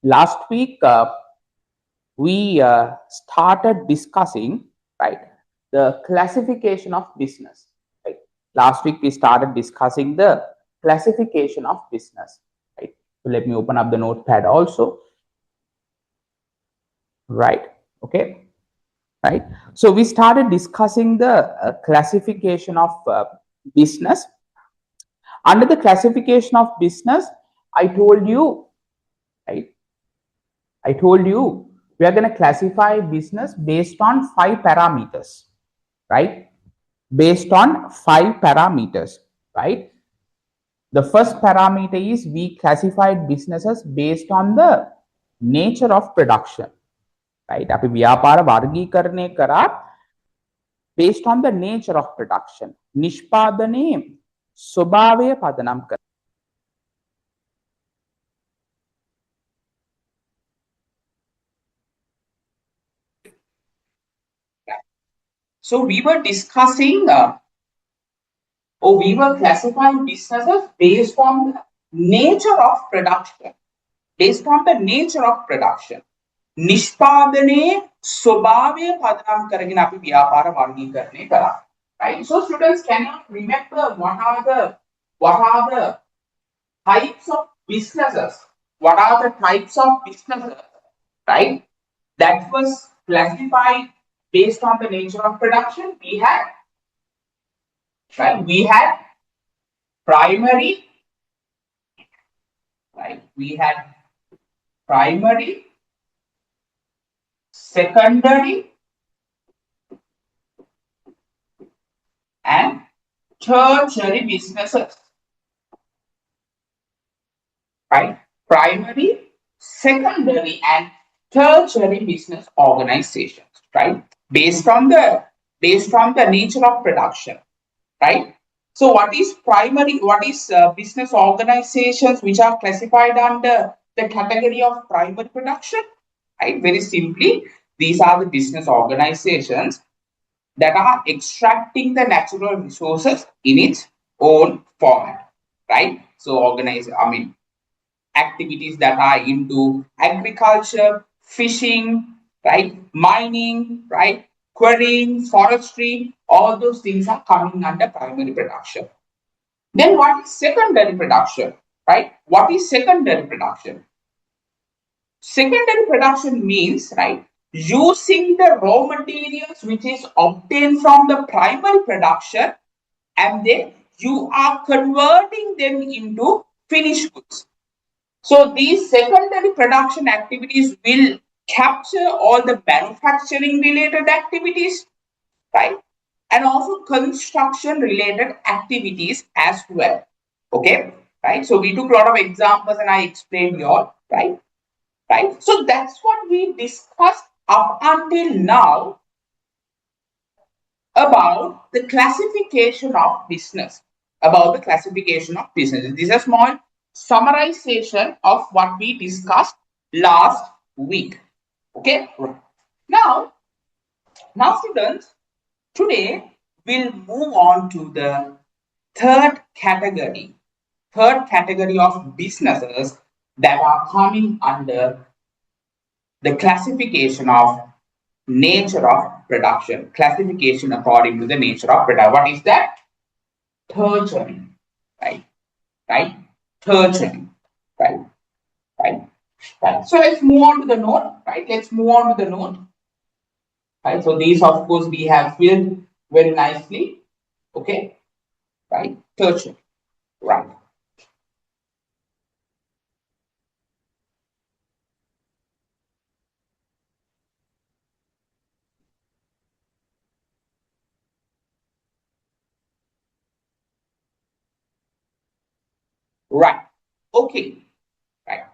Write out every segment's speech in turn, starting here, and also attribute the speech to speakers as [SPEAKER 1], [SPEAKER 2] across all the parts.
[SPEAKER 1] last week we started discussing, right, the classification of business, right? Last week we started discussing the classification of business, right? So let me open up the notepad also, right? Okay, right? So we started discussing the classification of business. Under the classification of business, I told you, right? I told you we are going to classify business based on 5 parameters, right? Based on 5 parameters, right? The first parameter is we classified businesses based on the nature of production, right? අපි ව්‍යාපාර වර්ගීකරණය කරා based on the nature of production. නිෂ්පාදනයේ ස්වභාවය පදනම් කර. So we were discussing or we were classifying businesses based on the nature of production. Based on the nature of production. නිෂ්පාදනයේ ස්වභාවය පදනම් කරගෙන අපි ව්‍යාපාර වර්ගීකරණය කරා. Right? So students, can you remember what are the types of businesses? What are the types of businesses, right, that was classified based on the nature of production? We had, right, we had primary, right, we had primary, secondary, and tertiary businesses, right? Primary, secondary, and tertiary business organizations, right? Based on the nature of production, right? So what is primary? What is business organizations which are classified under the category of primary production? Right? Very simply, these are the business organizations that are extracting the natural resources in its own format, right? So activities that are into agriculture, fishing, right, mining, right, quarrying, forestry, all those things are coming under primary production. Then what is secondary production, right? What is secondary production? Secondary production means, right, using the raw materials which is obtained from the primary production, and then you are converting them into finished goods. So these secondary production activities will capture all the manufacturing related activities, right, and also construction related activities as well. Okay, right? So we took a lot of examples and I explained you all, right? Right? So that's what we discussed up until now about the classification of business. About the classification of business. This is a small summarization of what we discussed last week. Okay. Now students, today we'll move on to the third category of businesses that are coming under the classification of nature of production. Classification according to the nature of production. What is that? Tertiary, right? Right? Tertiary, right? Right? Right. So let's move on to the note, right? Let's move on to the note. Right. So these, of course, we have filled very nicely. Okay. Right. Tertiary. Right. Right. Okay. Right.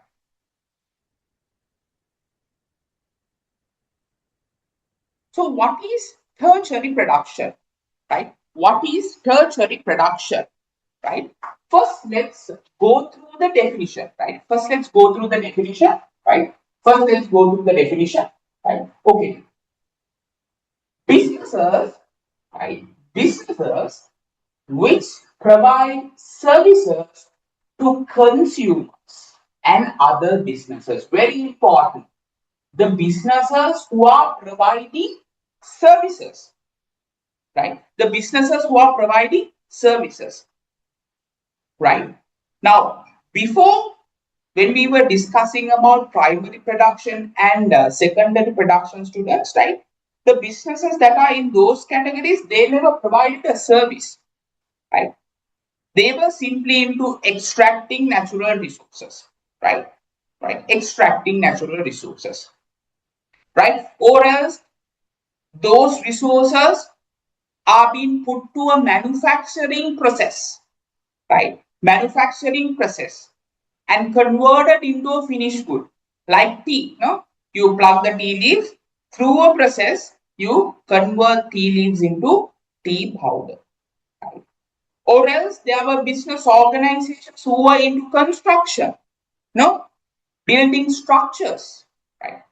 [SPEAKER 1] So what is tertiary production? Right. What is tertiary production? Right. First, let's go through the definition. Right. First, let's go through the definition. Right. First, let's go through the definition. Right. Okay. Businesses, right? Businesses which provide services to consumers. and other businesses. Very important. The businesses who are providing services, right? The businesses who are providing services, right? Now, before, when we were discussing about primary production and secondary production, students, right? The businesses that are in those categories, they never provided a service, right? They were simply into extracting natural resources, right? Right, extracting natural resources, right? Or else those resources are being put to a manufacturing process, right? Manufacturing process and converted into a finished good, like tea. No, you plug the tea leaves through a process. You convert tea leaves into tea powder. Right? Or else there were business organizations who were into construction. No, building structures, right?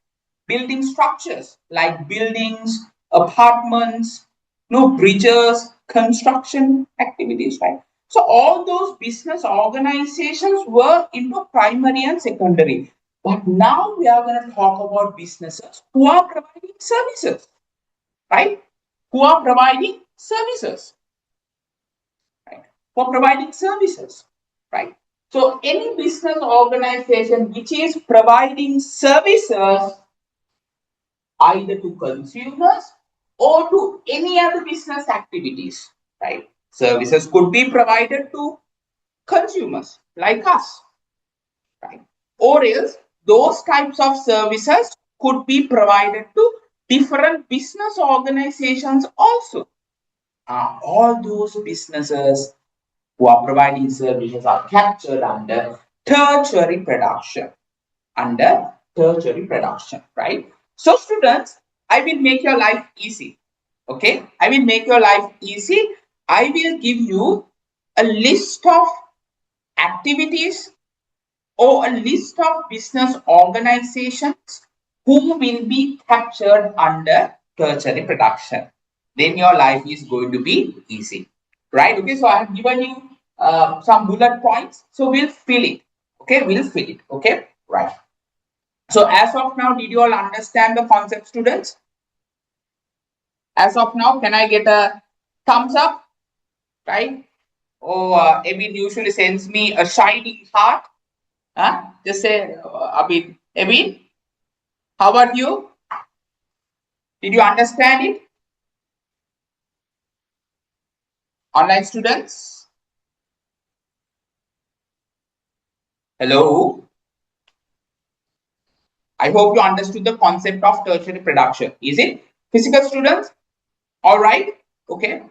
[SPEAKER 1] Building structures like buildings, apartments, no bridges, construction activities, right? So all those business organizations were into primary and secondary. But now we are going to talk about businesses who are providing services, right? Who are providing services, right? For providing services, right? So any business organization which is providing services either to consumers or to any other business activities, right? Services could be provided to consumers like us, right? Or else those types of services could be provided to different business organizations also. All those businesses who are providing services are captured under tertiary production. Under tertiary production, right? So students, I will make your life easy. Okay, I will make your life easy. I will give you a list of activities or a list of business organizations who will be captured under tertiary production. Then your life is going to be easy, right? Okay, so I have given you some bullet points, so we'll fill it. Okay, we'll fill it. Okay, right. So as of now, did you all understand the concept, students? As of now, can I get a thumbs up, right? Or Ebin usually sends me a shining heart. Huh? Just say, Ebin, how about you? Did you understand it? Online students? Hello? I hope you understood the concept of tertiary production. Is it? Physical students? All right. Okay.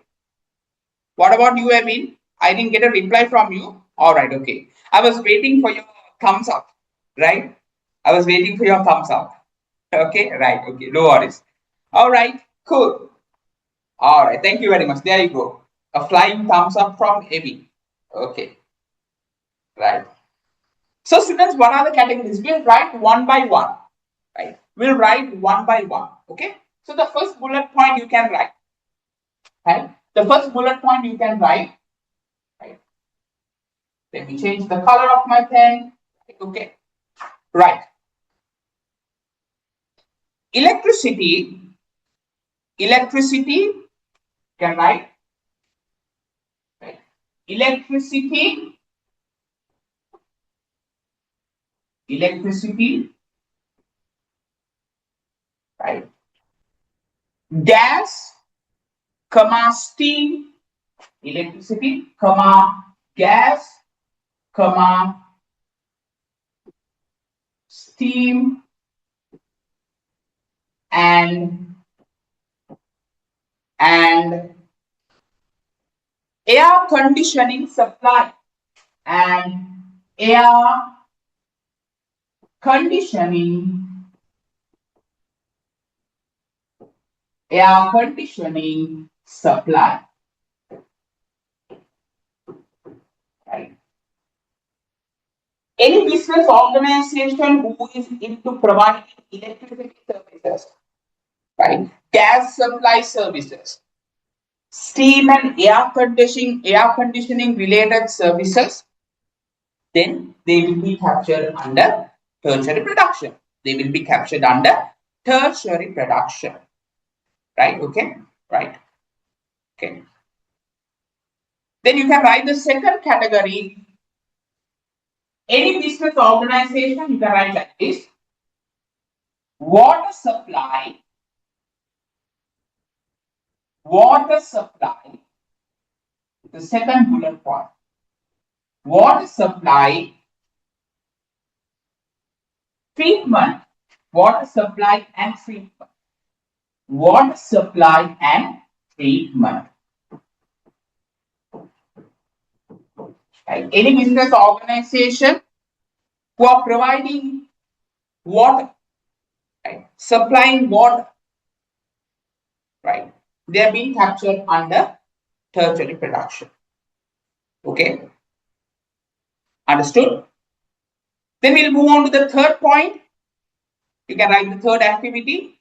[SPEAKER 1] What about you, Ebin? I didn't get a reply from you. All right. Okay. I was waiting for your thumbs up, right? I was waiting for your thumbs up. Okay. Right. Okay. No worries. All right. Cool. All right. Thank you very much. There you go. A flying thumbs up from Ebin. Okay. Right. So students, what are the categories? We'll write one by one, right? We'll write one by one, okay? So the first bullet point you can write, right? The first bullet point you can write, right? Let me change the color of my pen, okay? Right. Electricity, electricity, can write, right? Electricity, electricity, right? Gas, comma, steam, electricity, comma, gas, comma, steam, and air conditioning supply, and air conditioning, air conditioning supply, right? Any business organization who is into providing electricity services, right? Gas supply services, steam and air conditioning related services, then they will be captured under tertiary production. They will be captured under tertiary production. Right? Okay. Right. Okay. Then you can write the second category. Any business organization, you can write like this. Water supply. Water supply. The second bullet point. Water supply, treatment. Water supply and treatment. Water supply and treatment. Right? Any business organization who are providing water, right? Supplying water, right? They are being captured under tertiary production. Okay, understood? Then we'll move on to the third point. You can write the third activity.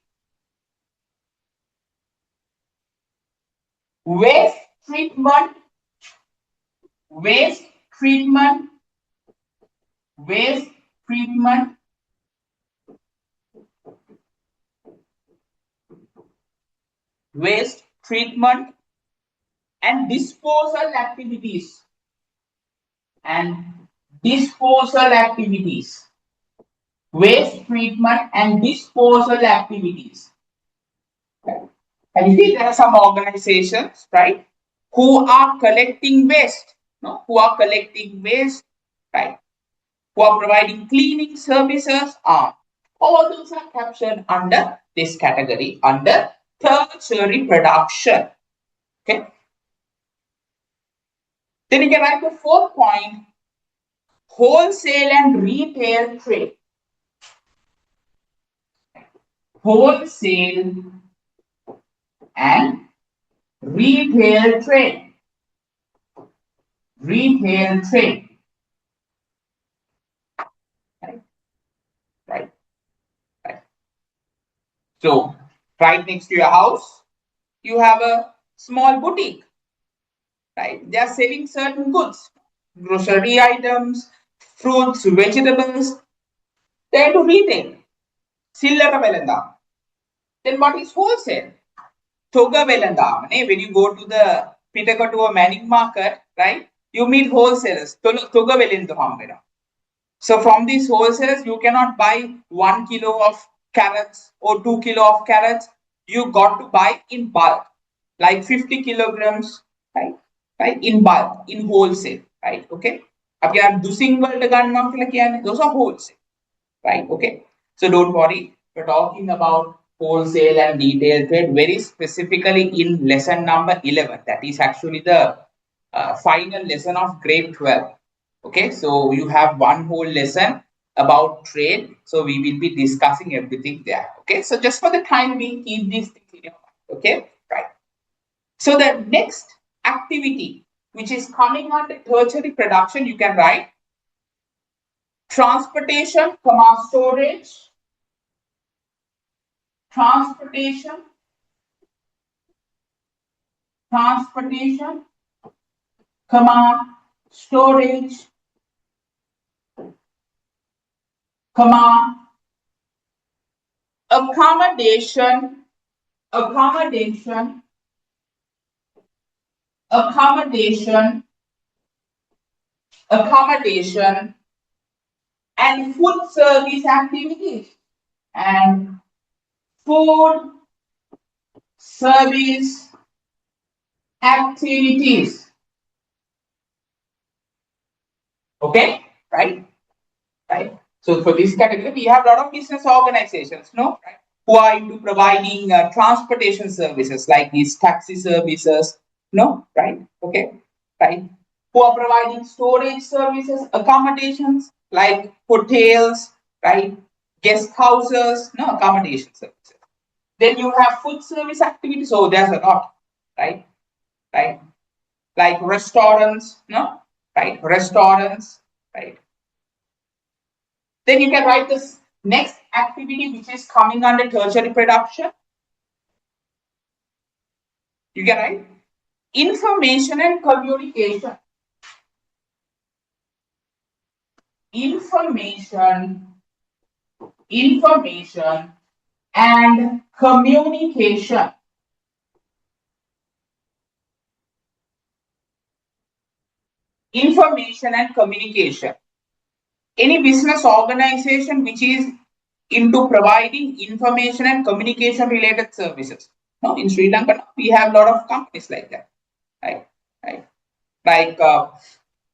[SPEAKER 1] Waste treatment, waste treatment, waste treatment, waste treatment and disposal activities. And disposal activities. Waste treatment and disposal activities. And you see there are some organizations, right, who are collecting waste, no? Who are collecting waste, right? Who are providing cleaning services. All those are captured under this category, under tertiary production. Okay. Then you can write the fourth point, wholesale and retail trade. Wholesale and retail trade. Retail trade. Right. So, right next to your house, you have a small boutique. Right? They are selling certain goods, grocery items, fruits, vegetables. They are into retail. Sillata velanda. Then what is wholesale? Toga velanda. When you go to the Pitakatu or Manning market, right? You meet wholesalers. Toga velindu. So from these wholesalers, you cannot buy 1 kilo of carrots or 2 kilo of carrots. You got to buy in bulk, like 50 kilograms, right? Right, in bulk, in wholesale, right? Okay. Those are wholesale, right? Okay. So don't worry, we're talking about wholesale and retail trade very specifically in lesson number 11. That is actually the final lesson of grade 12. Okay, so you have one whole lesson about trade. So we will be discussing everything there. Okay, so just for the time being, keep these things in your mind. Okay, right. So the next activity which is coming under tertiary production, you can write transportation, storage, transportation, storage, accommodation, and food service activities. And food service activities. Okay, right? Right. So for this category, we have a lot of business organizations, no, right, who are into providing transportation services like these taxi services, no, right? Okay, right. Who are providing storage services, accommodations like hotels, right? Guest houses, no, accommodation services. Then you have food service activities. Oh, there's a lot, right? Right. Like restaurants, no, right? Restaurants, right? Then you can write this next activity which is coming under tertiary production. You can write information and communication. information, and communication. Information and communication. Any business organization which is into providing information and communication related services. Now in Sri Lanka, we have a lot of companies like that, right? Right. Like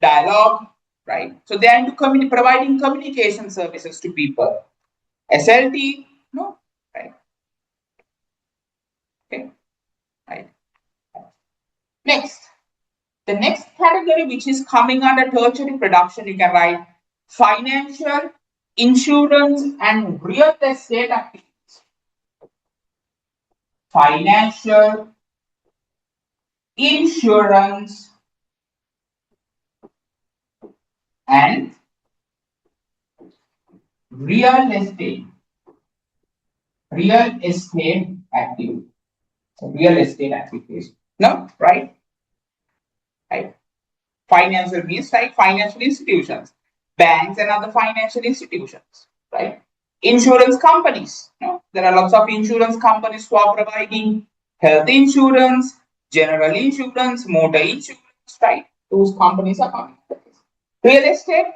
[SPEAKER 1] Dialogue, right? So they are into providing communication services to people. SLT, no, right? Okay, right. Next, the next category which is coming under tertiary production, you can write financial, insurance, and real estate activities. Financial, insurance, and real estate. Real estate activity. So real estate activities. No, right? Right. Financial means like financial institutions, banks and other financial institutions, right? Insurance companies. No? There are lots of insurance companies who are providing health insurance, general insurance, motor insurance, right? Those companies are coming. Real estate,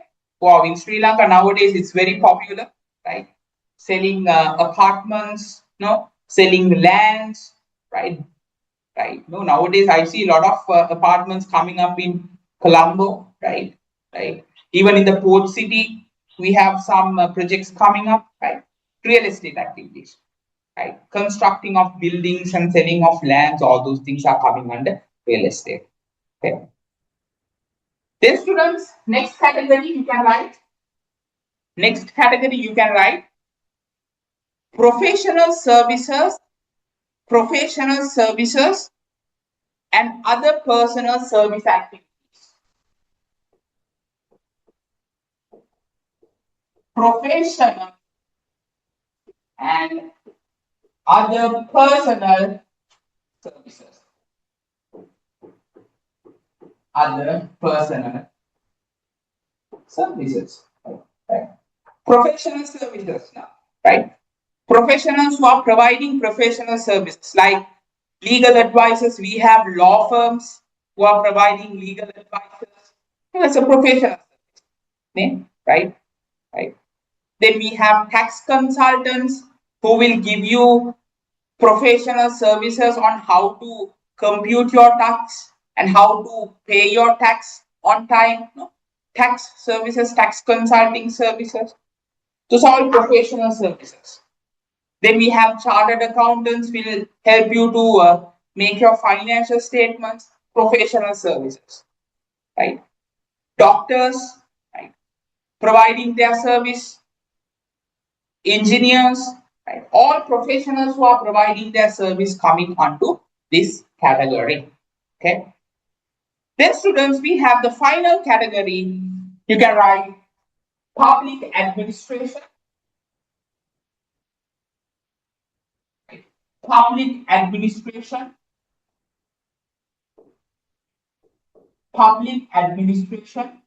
[SPEAKER 1] wow, in Sri Lanka nowadays it's very popular, right? Selling apartments, no, selling lands, right? Right. No, nowadays I see a lot of apartments coming up in Colombo, right? Right. Even in the port city, we have some projects coming up, right? Real estate activities, right? Constructing of buildings and selling of lands, all those things are coming under real estate. Okay. Then students, next category you can write. Next category you can write professional services, professional services, and other personal service activities. Professional and other personal services. Other personal services. Right. Professional services now, right? Professionals who are providing professional services like legal advisors. We have law firms who are providing legal advisors. That's a professional service, right? Right. Then we have tax consultants who will give you professional services on how to compute your tax and how to pay your tax on time. No? Tax services, tax consulting services. Those are all professional services. Then we have chartered accountants will help you to make your financial statements. Professional services, right? Doctors, right? Providing their service. Engineers, right? All professionals who are providing their service coming onto this category. Okay. Then students, we have the final category. You can write public administration. Public administration. Public administration.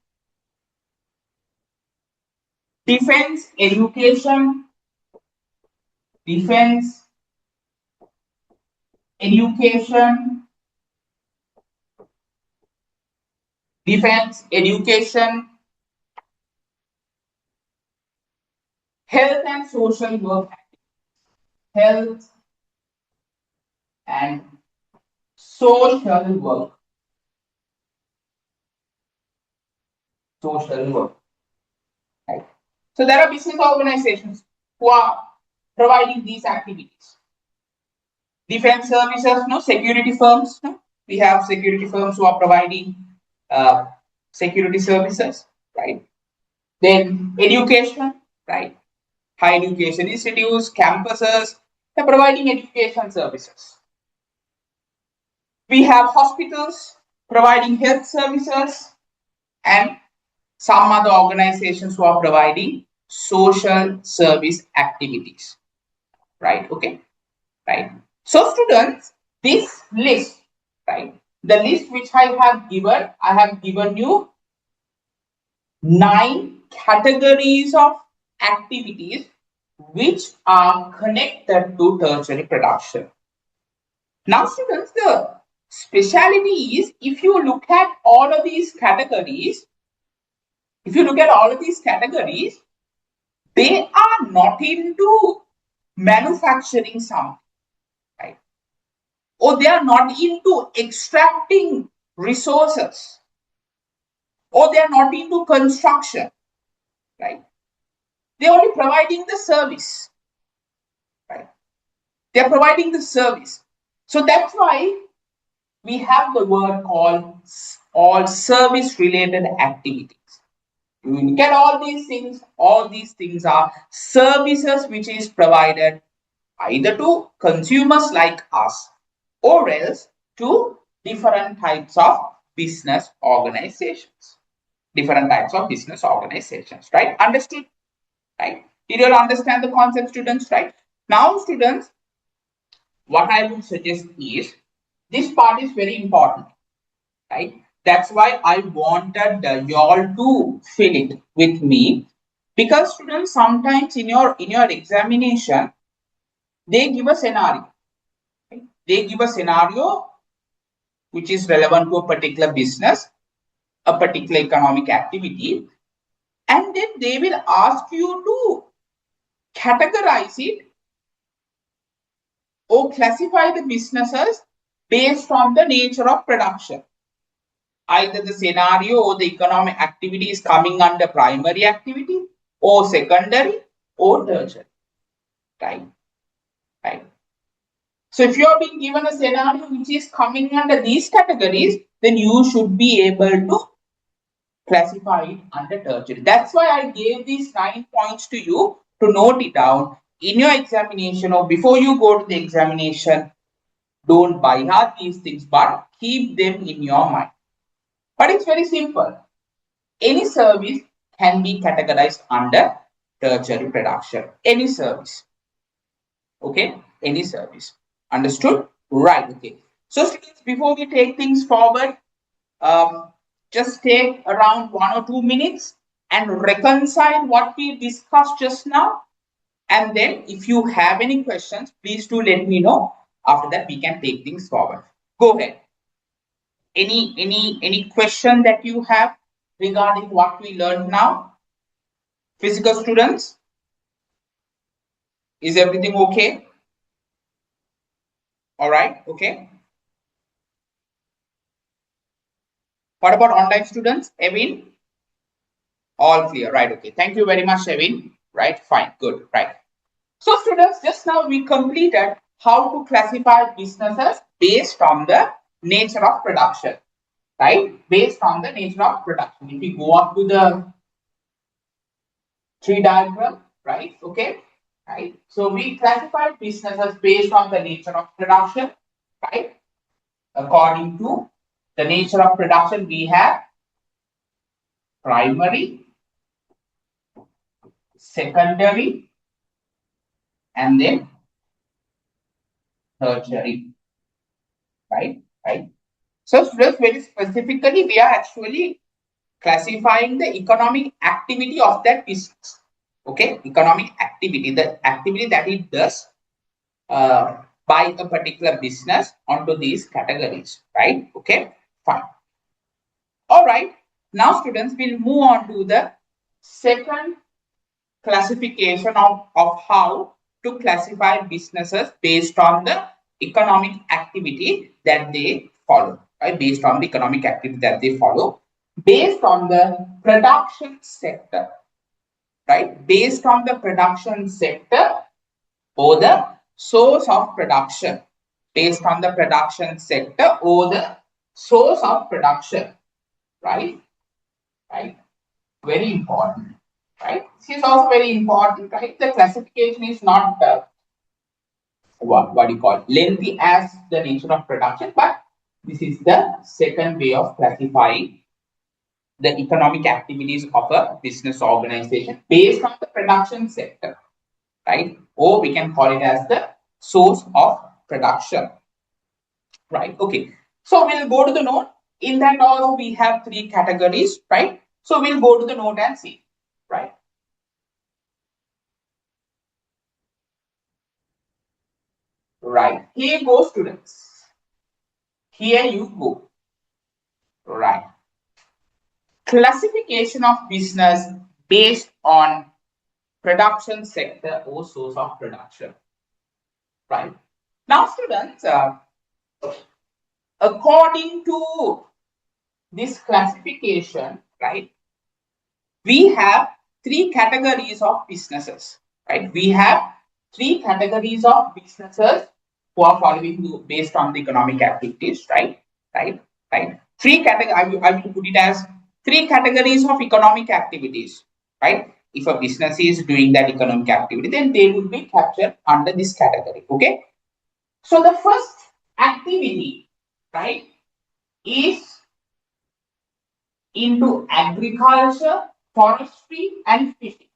[SPEAKER 1] Defense education. Defense education. Defense education. Health and social work. Health and social work. Social work. Right. So there are business organizations who are providing these activities. Defense services, no, security firms, no. We have security firms who are providing security services, right? Then education, right? Higher education institutes, campuses, they're providing education services. We have hospitals providing health services and some other organizations who are providing social service activities, right? Okay, right. So students, this list, right? The list which I have given you 9 categories of activities which are connected to tertiary production. Now, students, the speciality is if you look at all of these categories, they are not into manufacturing something, right? Or they are not into extracting resources, or they are not into construction, right? They're only providing the service, right? They're providing the service. So that's why we have the word called all service related activities. You look at all these things are services which is provided either to consumers like us or else to different types of business organizations. Different types of business organizations, right? Understood? Right? Did you all understand the concept, students? Right? Now, students, what I would suggest is this part is very important, right? That's why I wanted y'all to fill it with me, because students sometimes in your examination they give a scenario. Right? They give a scenario which is relevant to a particular business, a particular economic activity, and then they will ask you to categorize it or classify the businesses based on the nature of production. Either the scenario or the economic activity is coming under primary activity or secondary or tertiary. Right? Right. So if you are being given a scenario which is coming under these categories, then you should be able to classify it under tertiary. That's why I gave these 9 points to you to note it down in your examination or before you go to the examination. Don't by heart these things, but keep them in your mind. But it's very simple. Any service can be categorized under tertiary production. Any service. Okay? Any service. Understood? Right. Okay. So, students, before we take things forward, just take around 1 or 2 minutes and reconcile what we discussed just now. And then, if you have any questions, please do let me know. After that, we can take things forward. Go ahead. Any question that you have regarding what we learned now? Physical students, is everything okay? All right, okay. What about online students? Evin? All clear, right? Okay. Thank you very much, Evin. Right, fine, good, right. So, students, just now we completed how to classify businesses based on the nature of production, right? Based on the nature of production. If we go up to the tree diagram, right? Okay, right? So we classify businesses based on the nature of production, right? According to the nature of production, we have primary, secondary, and then tertiary, right? Right. So, students, very specifically, we are actually classifying the economic activity of that business. Okay, economic activity, the activity that it does by a particular business onto these categories, right? Okay, fine. All right. Now, students, will move on to the second classification of how to classify businesses based on the economic activity that they follow, right? Based on the economic activity that they follow, based on the production sector, right? Based on the production sector or the source of production, based on the production sector or the source of production, right? Right? Very important, right? This is also very important, right? The classification is not what do you call lengthy as the nature of production, but this is the second way of classifying the economic activities of a business organization based on the production sector, right? Or we can call it as the source of production, right? Okay. So we'll go to the note. In that also we have three categories, right? So we'll go to the note and see. Right. Here you go, students. Here you go. Right. Classification of business based on production sector or source of production. Right. Now, students, according to this classification, right, we have three categories of businesses, right? We have three categories of businesses who are following based on the economic activities, right? Right, right. Three categories, I will put it as three categories of economic activities, right? If a business is doing that economic activity, then they will be captured under this category, okay? So the first activity, right, is into agriculture, forestry, and fishing.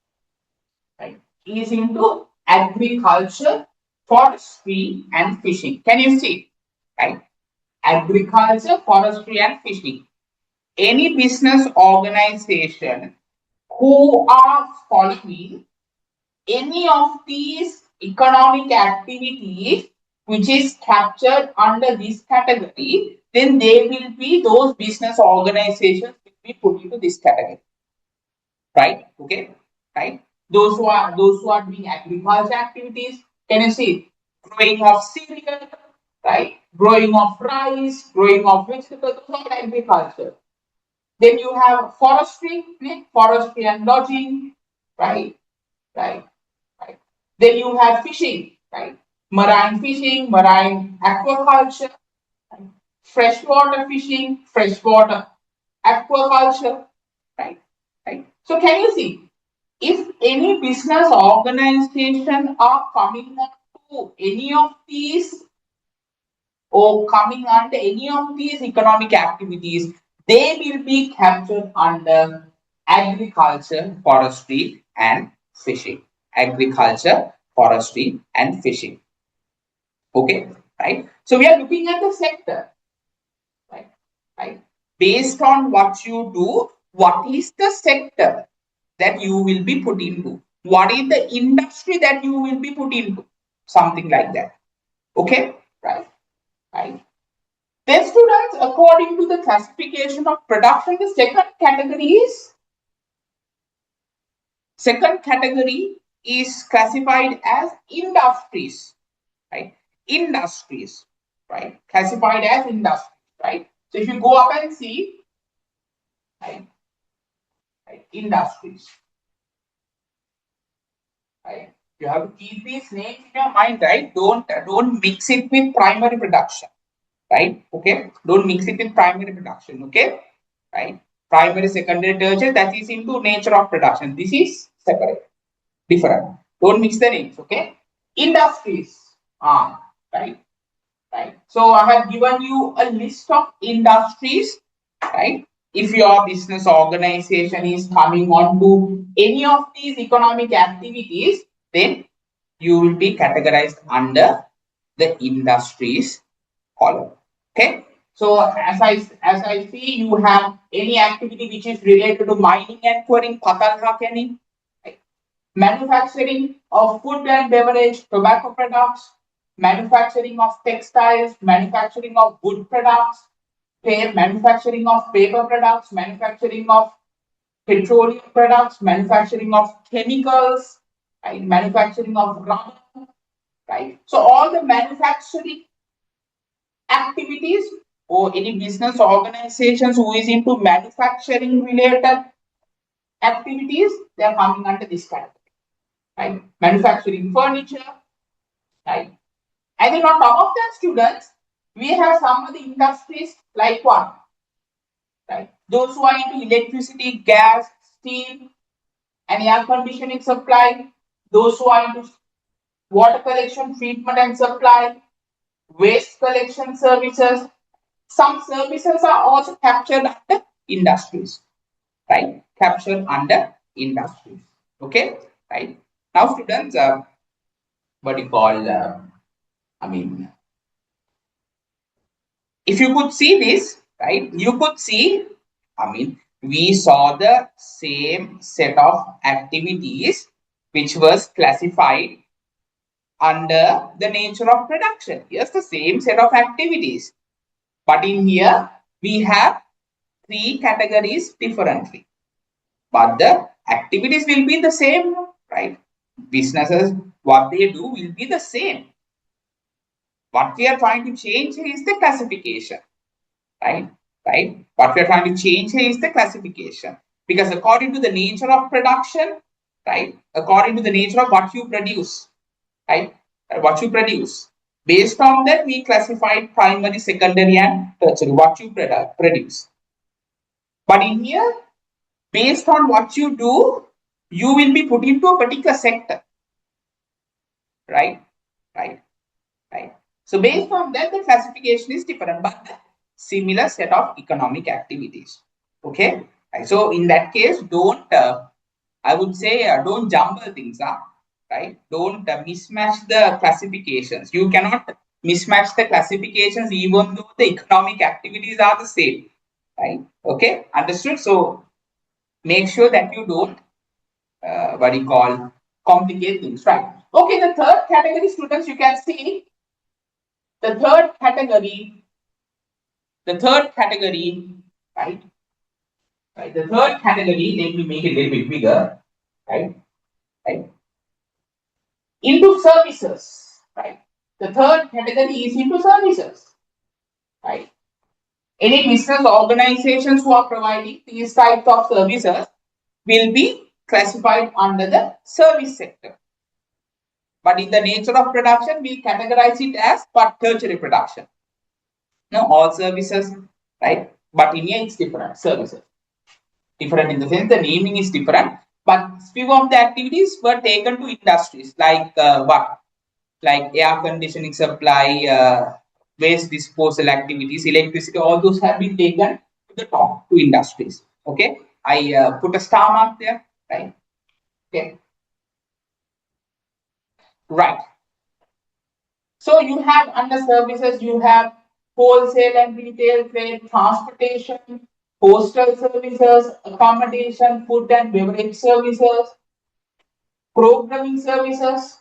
[SPEAKER 1] Right? Is into agriculture, forestry, and fishing. Can you see? Right? Agriculture, forestry, and fishing. Any business organization who are following any of these economic activities which is captured under this category, then they will be those business organizations will be put into this category, right? Okay, right? Those who are doing agriculture activities, can you see growing of cereal, right? Growing of rice, growing of vegetables, those are agriculture. Then you have forestry, forestry and lodging, right? Right. Right. Then you have fishing, right? Marine fishing, marine aquaculture, right? Freshwater fishing, freshwater aquaculture, right? Right. So can you see if any business organization are coming up to any of these or coming under any of these economic activities, they will be captured under agriculture, forestry, and fishing. Agriculture, forestry, and fishing. Okay, right? So we are looking at the sector, right? Right. Based on what you do, what is the sector that you will be put into? What is the industry that you will be put into? Something like that. Okay, right? Right. Then students, according to the classification of production, the second category is classified as industries, right? Industries, right? Classified as industries, right? So if you go up and see, right, right, industries, right? You have to keep these names in your mind, right? Don't mix it with primary production, right? Okay, don't mix it with primary production, okay? Right? Primary, secondary, tertiary, that is into nature of production. This is separate, different. Don't mix the names, okay? Industries, right, right. So I have given you a list of industries, right? If your business organization is coming on to any of these economic activities, then you will be categorized under the industries column. Okay. So as I see, you have any activity which is related to mining and quarrying, patal hakeni, right? Manufacturing of food and beverage, tobacco products, manufacturing of textiles, manufacturing of wood products, manufacturing of paper products, manufacturing of petroleum products, manufacturing of chemicals, right? Manufacturing of rubber, right? So all the manufacturing activities or any business organizations who is into manufacturing related activities, they are coming under this category, right? Manufacturing furniture, right? And then on top of that, students, we have some of the industries like what? Right? Those who are into electricity, gas, steam, and air conditioning supply, those who are into water collection, treatment and supply, waste collection services. Some services are also captured under industries, right? Captured under industries. Okay, right? Now, students, what do you call? I mean, if you could see this, right? You could see. I mean, we saw the same set of activities which was classified under the nature of production. Here's the same set of activities, but in here we have three categories differently, but the activities will be the same, right? Businesses, what they do will be the same. What we are trying to change is the classification, right? Right? What we are trying to change here is the classification, because according to the nature of production, right? According to the nature of what you produce, right? What you produce. Based on that, we classified primary, secondary, and tertiary. What you produce. But in here, based on what you do, you will be put into a particular sector, right? Right? Right? So based on that, the classification is different, but the similar set of economic activities. Okay. Right? So in that case, don't I would say don't jumble things up, right? Don't mismatch the classifications. You cannot mismatch the classifications even though the economic activities are the same, right? Okay, understood. So make sure that you don't what you call complicate things, right? Okay, the third category, students, you can see the third category, right? Right. The third category, let me make it a little bit bigger, right? Right. Into services, right? The third category is into services, right? Any business organizations who are providing these types of services will be classified under the service sector. But in the nature of production, we categorize it as tertiary production. No, all services, right? But in here it's different, services. Different in the sense the naming is different, but few of the activities were taken to industries like what? Like air conditioning supply, waste disposal activities, electricity, all those have been taken to the top to industries. Okay, I put a star mark there, right? Okay, right. So you have under services, you have wholesale and retail trade, transportation, postal services, accommodation, food and beverage services, programming services,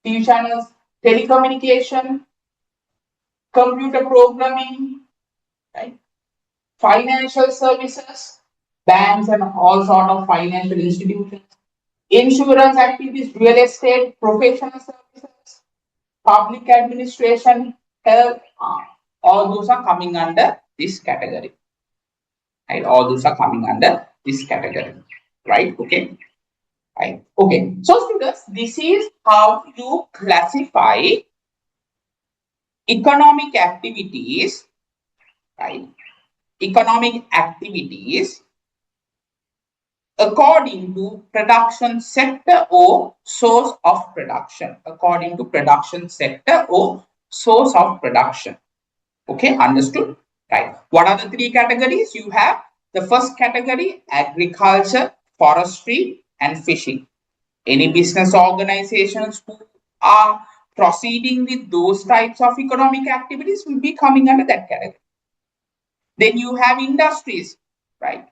[SPEAKER 1] TV channels, telecommunication, computer programming, right? Financial services, banks and all sort of financial institutions, insurance activities, real estate, professional services, public administration, health, all those are coming under this category. Right? All those are coming under this category. Right? Okay. Right. Okay. So students, this is how you classify economic activities, right? Economic activities according to production sector or source of production. According to production sector or source of production. Okay, understood? Right. What are the three categories? You have the first category, agriculture, forestry, and fishing. Any business organizations who are proceeding with those types of economic activities will be coming under that category. Then you have industries, right?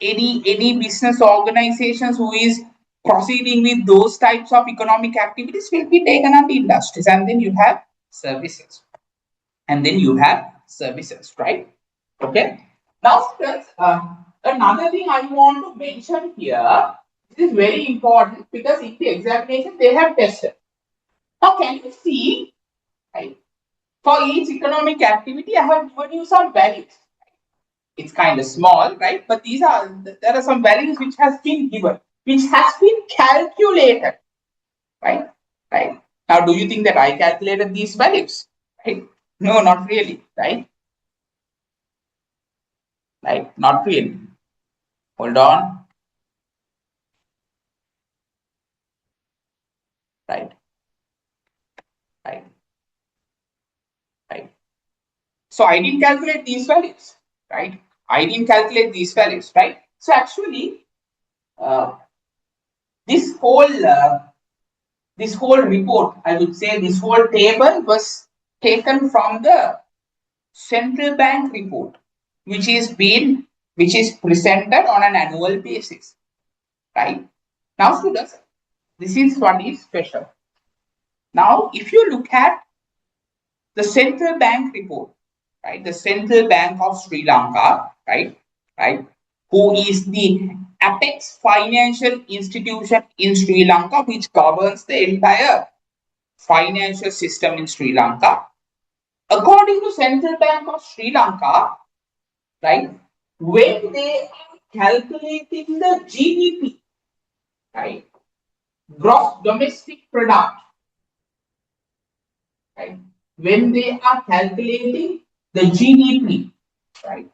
[SPEAKER 1] Any business organizations who is proceeding with those types of economic activities will be taken under industries. And then you have services. Right? Okay. Now, students, another thing I want to mention here, this is very important because in the examination they have tested. Now, can you see, right? For each economic activity, I have given you some values. It's kind of small, right? But there are some values which has been given, which has been calculated, right? Right. Now, do you think that I calculated these values? Right? No, not really, right? Right? Not really. Hold on. Right. Right. Right. So I didn't calculate these values, right? I didn't calculate these values, right? So actually, uh, this whole report, I would say, this whole table was taken from the central bank report, which is presented on an annual basis, right? Now, students, this is what is special. Now, if you look at the central bank report, right? The Central Bank of Sri Lanka, right, who is the apex financial institution in Sri Lanka, which governs the entire financial system in Sri Lanka. According to Central Bank of Sri Lanka, right, when they are calculating the GDP, right, gross domestic product, right, when they are calculating the GDP, right,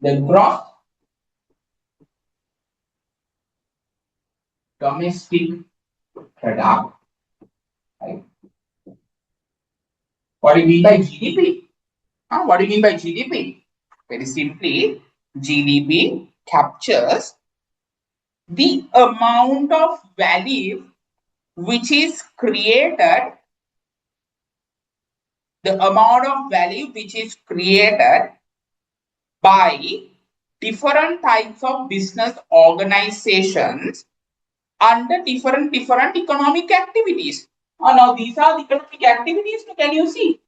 [SPEAKER 1] the gross domestic product, right. What do you mean by GDP? What do you mean by GDP? Very simply, GDP captures the amount of value which is created, the amount of value which is created by different types of business organizations under different economic activities. Now these are the economic activities. Can you see?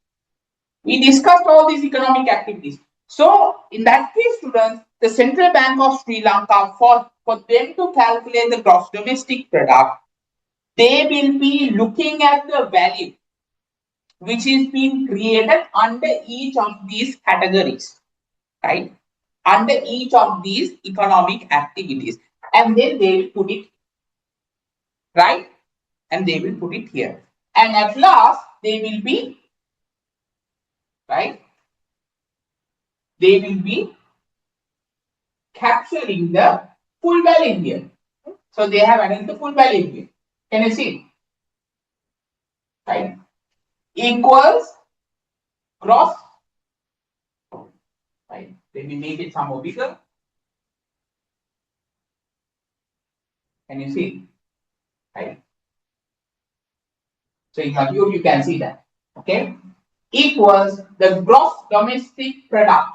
[SPEAKER 1] We discussed all these economic activities. So in that case, students, the Central Bank of Sri Lanka, for them to calculate the gross domestic product, they will be looking at the value which is being created under each of these categories, right? Under each of these economic activities. And then they will put it, right? And they will put it here. And at last, they will be, right? They will be capturing the full value here. So they have added the full value here. Can you see? Right? Equals gross. Right? Let me make it some more bigger. Can you see? Right? So in your view, you can see that. Okay? Equals the gross domestic product.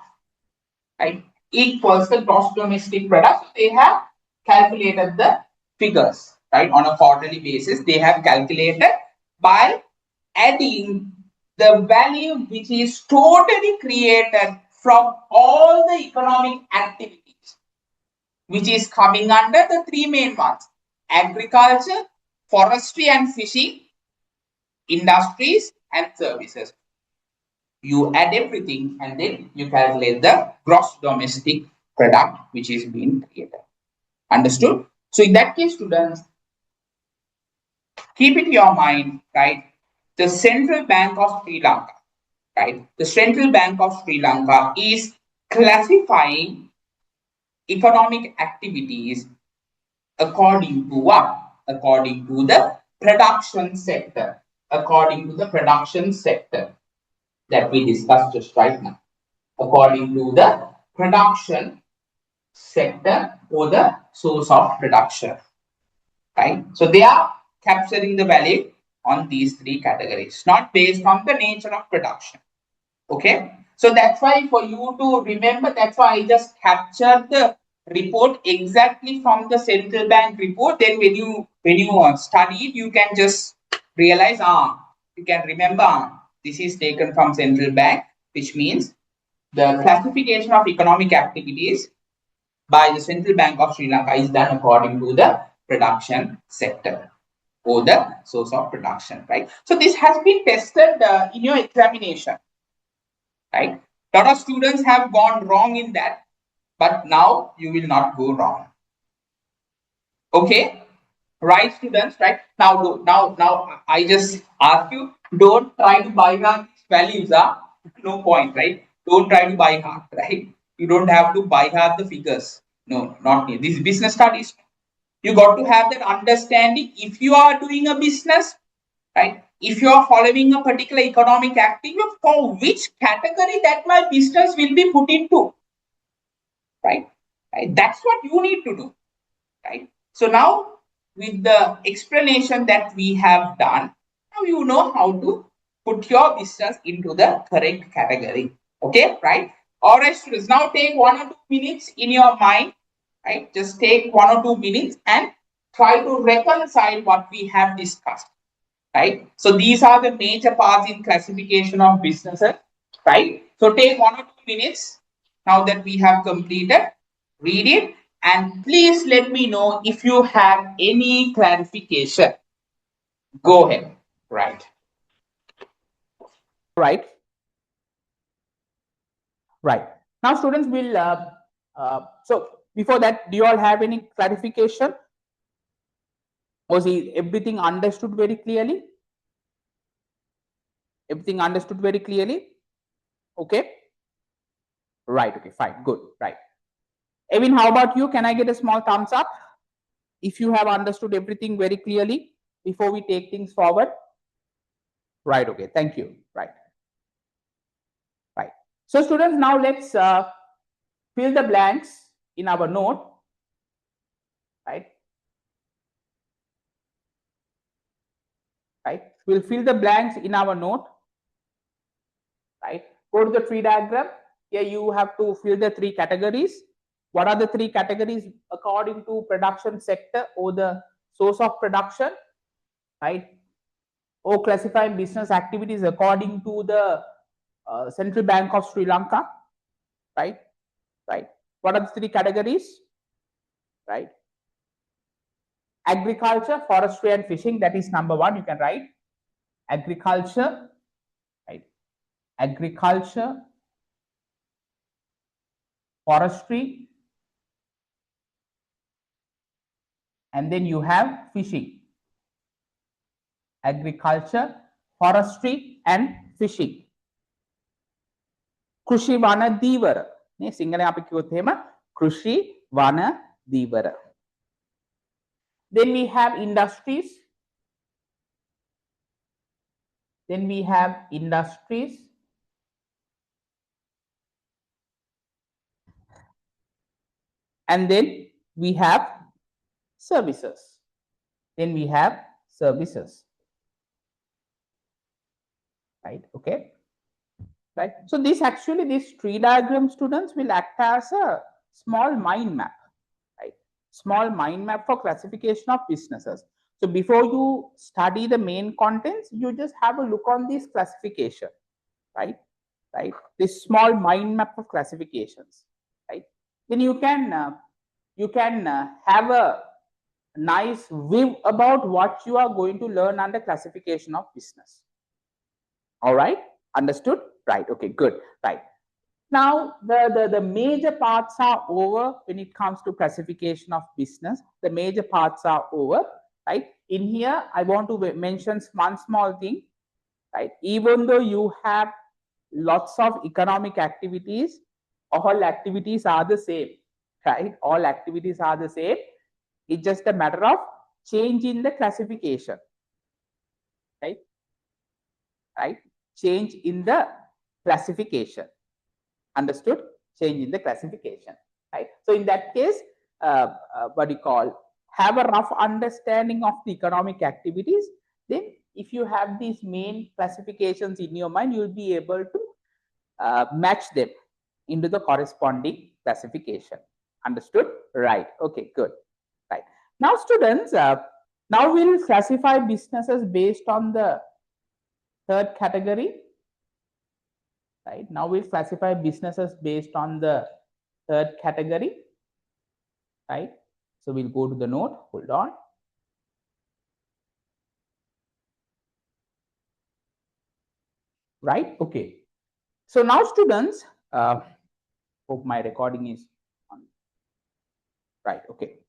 [SPEAKER 1] Right? Equals the gross domestic product. So they have calculated the figures, right? On a quarterly basis, they have calculated by adding the value which is totally created from all the economic activities, which is coming under the three main ones: agriculture, forestry and fishing, industries and services. You add everything and then you calculate the gross domestic product which is being created. Understood? So in that case, students, keep it in your mind, right? The Central Bank of Sri Lanka, right? The Central Bank of Sri Lanka is classifying economic activities according to what? According to the production sector. According to the production sector that we discussed just right now. According to the production sector or the source of production, right? So they are capturing the value on these three categories, not based on the nature of production. Okay, so that's why for you to remember, that's why I just captured the report exactly from the central bank report. Then when you study it, you can just realize, you can remember, this is taken from central bank, which means the classification of economic activities by the Central Bank of Sri Lanka is done according to the production sector or the source of production, right? So this has been tested in your examination, right? A lot of students have gone wrong in that, but now you will not go wrong. Okay, right, students, right? Now I just ask you, don't try to buy hard values, no point, right? Don't try to buy hard, right? You don't have to buy hard the figures. No, not here. This is business studies. You got to have that understanding. If you are doing a business, right? If you are following a particular economic activity, for which category that my business will be put into, right? That's what you need to do, right? So now, with the explanation that we have done, now you know how to put your business into the correct category. Okay, right? All right, students. Now take 1 or 2 minutes in your mind, right? Just take 1 or 2 minutes and try to reconcile what we have discussed, right? So these are the major parts in classification of businesses, right? So take 1 or 2 minutes now that we have completed, read it, and please let me know if you have any clarification. Go ahead. Right.
[SPEAKER 2] Right. Right. Now, students will. So before that, do you all have any clarification? Was everything understood very clearly? Everything understood very clearly? Okay. Right. Okay. Fine. Good. Right. Evin, how about you? Can I get a small thumbs up if you have understood everything very clearly before we take things forward? Right. Okay. Thank you. Right. Right. So, students, now let's fill the blanks in our note. Right. Right. We'll fill the blanks in our note. Right. Go to the tree diagram. Here you have to fill the 3 categories. What are the 3 categories according to production sector or the source of production? Right. Or classifying business activities according to the Central Bank of Sri Lanka. Right. Right. What are the 3 categories? Right. Agriculture, forestry, and fishing. That is number 1. You can write agriculture. Right. Agriculture, forestry, and then you have fishing. Agriculture, forestry, and fishing. Krushi Vana Divara. Ne Sinhala අපි කිව්වොත් එහෙම Krushi Vana Divara. Then we have industries. Then we have industries. And then we have services. Then we have services. Right. Okay. Right. So this actually, this tree diagram, students, will act as a small mind map. Right. Small mind map for classification of businesses. So before you study the main contents, you just have a look on this classification. Right. Right. This small mind map of classifications. Right. Then you can have a nice view about what you are going to learn under classification of business. All right. Understood? Right. Okay, good. Right. Now, the major parts are over when it comes to classification of business. The major parts are over. Right. In here, I want to mention one small thing. Right. Even though you have lots of economic activities, all activities are the same. Right. All activities are the same. It's just a matter of change in the classification. Right. Right. Change in the classification. Understood? Change in the classification. Right. So in that case, what do you call? Have a rough understanding of the economic activities. Then, if you have these main classifications in your mind, you'll be able to match them into the corresponding classification. Understood? Right. Okay. Good. Right. Now, students, now we'll classify businesses based on the 3rd category. Right. Now we'll classify businesses based on the 3rd category. Right. So we'll go to the note. Hold on. Right. Okay. So now, students, hope my recording is on. Right. Okay.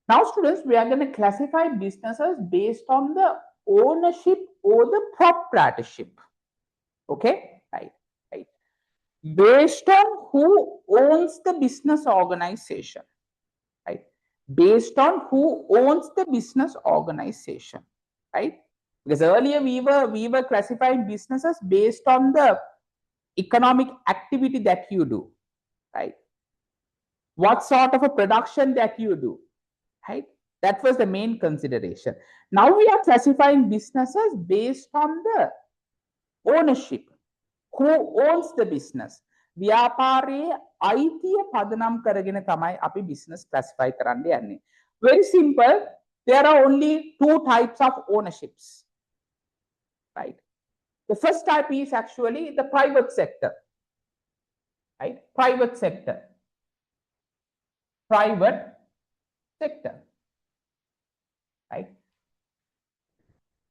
[SPEAKER 2] Now, students, we are going to classify businesses based on the ownership or the proprietorship. Okay. Right. Right. Based on who owns the business organization. Right. Based on who owns the business organization. Right. Because earlier we were classifying businesses based on the economic activity that you do. Right. What sort of a production that you do. Right. That was the main consideration. Now we are classifying businesses based on the ownership. Who owns the business? ව්‍යාපාරයේ අයිතිය පදනම් කරගෙන තමයි අපි business classify කරන්න යන්නේ. Very simple. There are only 2 types of ownerships. right? The first type is actually the private sector, right? Private sector, private sector, right?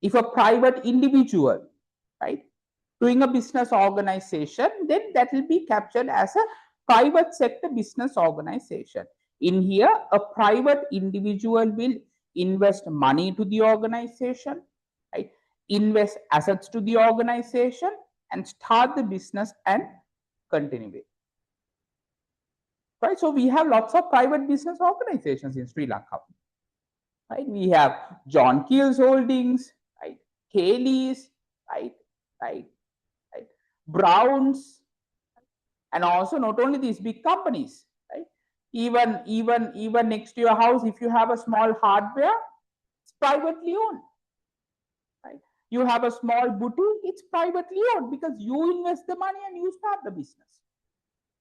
[SPEAKER 2] If a private individual, right, doing a business organization, then that will be captured as a private sector business organization. In here, a private individual will invest money to the organization, right? Invest assets to the organization and start the business and continue it. Right? So we have lots of private business organizations in Sri Lanka. Right? We have John Keel's Holdings, right? Haley's, right? Right? Right? Browns, and also not only these big companies, right? Even next to your house, if you have a small hardware, it's privately owned. Right? You have a small boutique, it's privately owned because you invest the money and you start the business.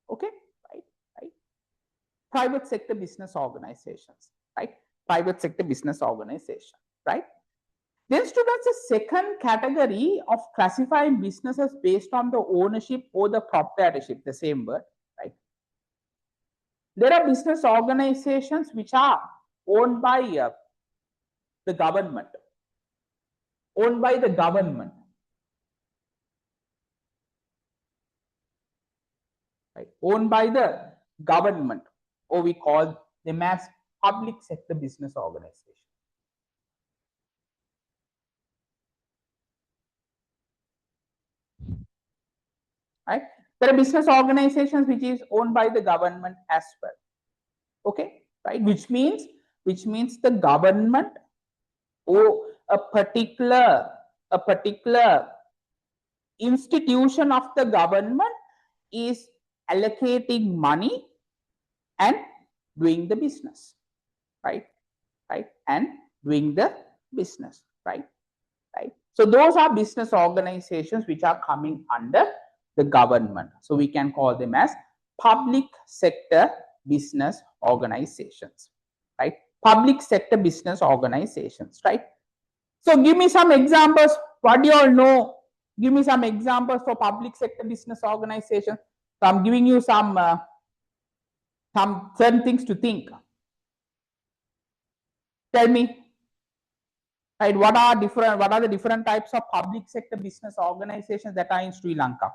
[SPEAKER 2] Okay, right? Right? Private sector business organizations, right? Private sector business organization, right? Then students, the second category of classifying businesses based on the ownership or the proprietorship, the same word, right? There are business organizations which are owned by the government, owned by the government, right? Owned by the government, or we call them as public sector business organizations. Right? There are business organizations which is owned by the government as well. Okay, right? Which means the government or a particular institution of the government is allocating money and doing the business, right? Right? And doing the business, right? Right? So those are business organizations which are coming under the government. So we can call them as public sector business organizations, right? Public sector business organizations, right? So give me some examples. What do you all know? Give me some examples for public sector business organizations. So I'm giving you some certain things to think. Tell me, right? What are the different types of public sector business organizations that are in Sri Lanka?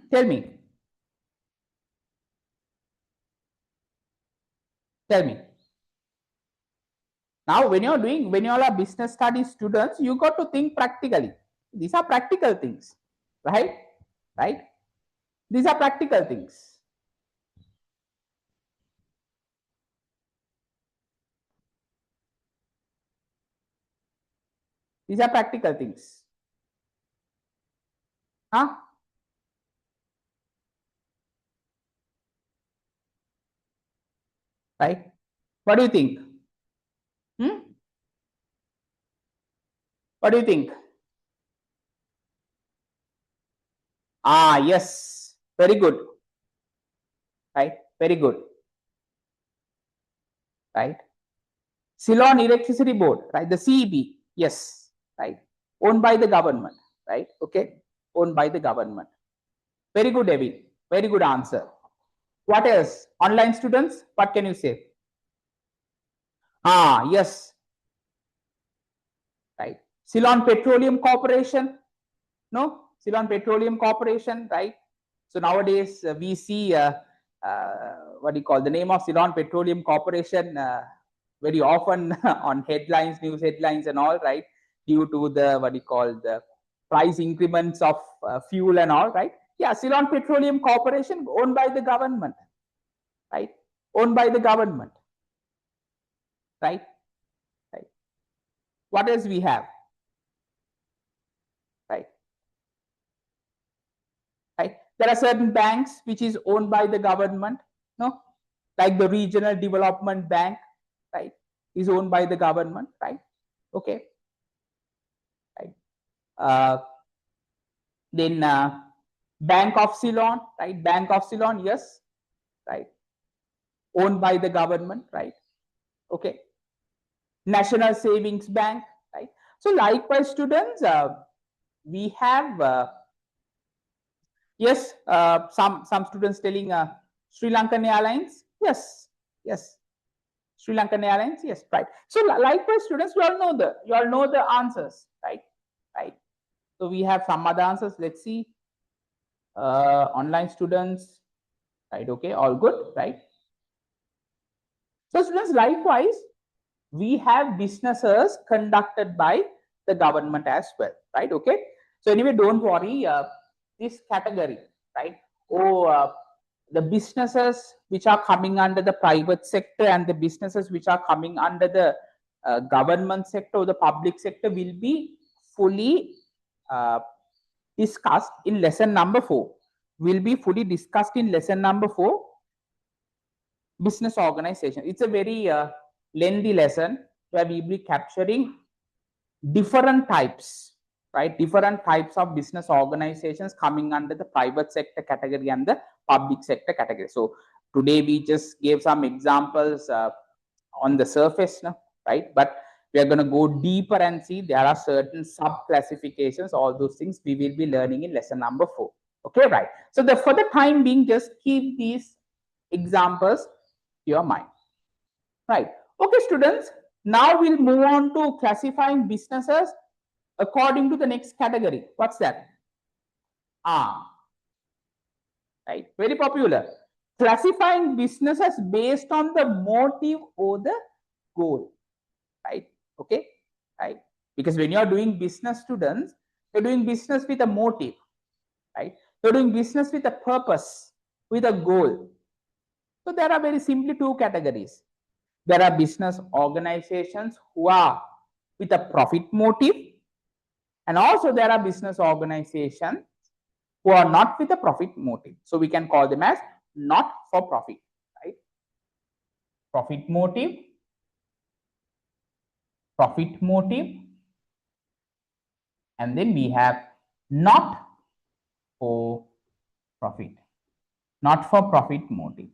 [SPEAKER 2] Tell me. Tell me. Now, when you all are business studies students, you got to think practically. These are practical things, right? Right? These are practical things. These are practical things. Huh? Right? What do you think? What do you think? Ah, yes. Very good. Right? Very good. Right? Ceylon Electricity Board, right? The CEB, yes, right? Owned by the government, right? Okay, owned by the government. Very good, Evin. Very good answer. What else? Online students, what can you say? Ah, yes. Right. Ceylon Petroleum Corporation. No? Ceylon Petroleum Corporation, right? So nowadays we see what do you call the name of Ceylon Petroleum Corporation very often on headlines, news headlines and all, right? Due to the what do you call the price increments of fuel and all, right? Yeah, Ceylon Petroleum Corporation owned by the government, right? Owned by the government, right? Right. What else we have? Right. Right. There are certain banks which is owned by the government, no? Like the Regional Development Bank, right? Is owned by the government, right? Okay. Right. Then Bank of Ceylon, right? Bank of Ceylon, yes, right? owned by the government, right? Okay. National Savings Bank, right? So likewise, students, we have yes, some students telling Sri Lankan Airlines, yes, yes, Sri Lankan Airlines, yes, right. So likewise, students, you all know the answers, right? Right. So we have some other answers. Let's see. Online students, right? Okay, all good, right? So students, likewise, we have businesses conducted by the government as well, right? Okay. So anyway, don't worry. This category, right? The businesses which are coming under the private sector and the businesses which are coming under the government sector or the public sector will be fully discussed in lesson number 4. Will be fully discussed in lesson number 4, business organization. It's a very lengthy lesson where we will be capturing different types, right? Different types of business organizations coming under the private sector category and the public sector category. So today we just gave some examples on the surface, no? Right? But we are going to go deeper and see there are certain sub classifications. All those things we will be learning in lesson number 4. Okay, right? So for the time being, just keep these examples to your mind, right? Okay, students. Now we'll move on to classifying businesses according to the next category. What's that? Right? Very popular. Classifying businesses based on the motive or the goal, right? Okay, right? Because when you are doing business, students, you're doing business with a motive, right? You're doing business with a purpose, with a goal. So there are very simply 2 categories. There are business organizations who are with a profit motive, and also there are business organizations who are not with a profit motive. So we can call them as not for profit, right? Profit motive, and then we have not for profit, not for profit motive,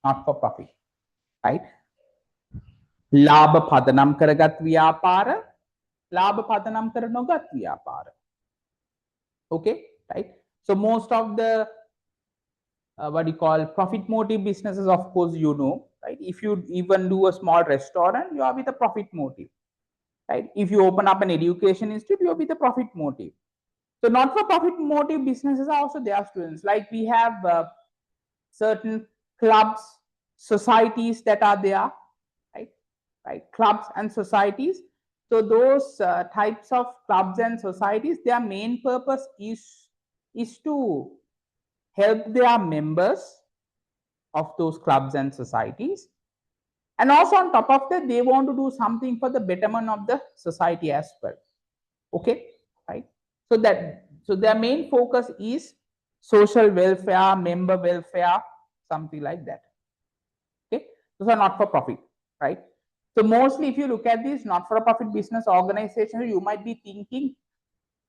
[SPEAKER 2] not for profit, right? ලාභ පදනම් කරගත් ව්‍යාපාර, ලාභ පදනම් කර නොගත් ව්‍යාපාර. Okay, right? So most of the what you call profit motive businesses, of course, you know, right? If you even do a small restaurant, you are with a profit motive, right? If you open up an education institute, you are with a profit motive. So not for profit motive businesses are also there, students. Like we have certain clubs, societies that are there, right? Clubs and societies. So those types of clubs and societies, their main purpose is to help their members of those clubs and societies, and also on top of that, they want to do something for the betterment of the society as well. Okay, right? So their main focus is social welfare, member welfare, something like that. Okay, those are not for profit, right? So mostly if you look at these not for profit business organizations, you might be thinking,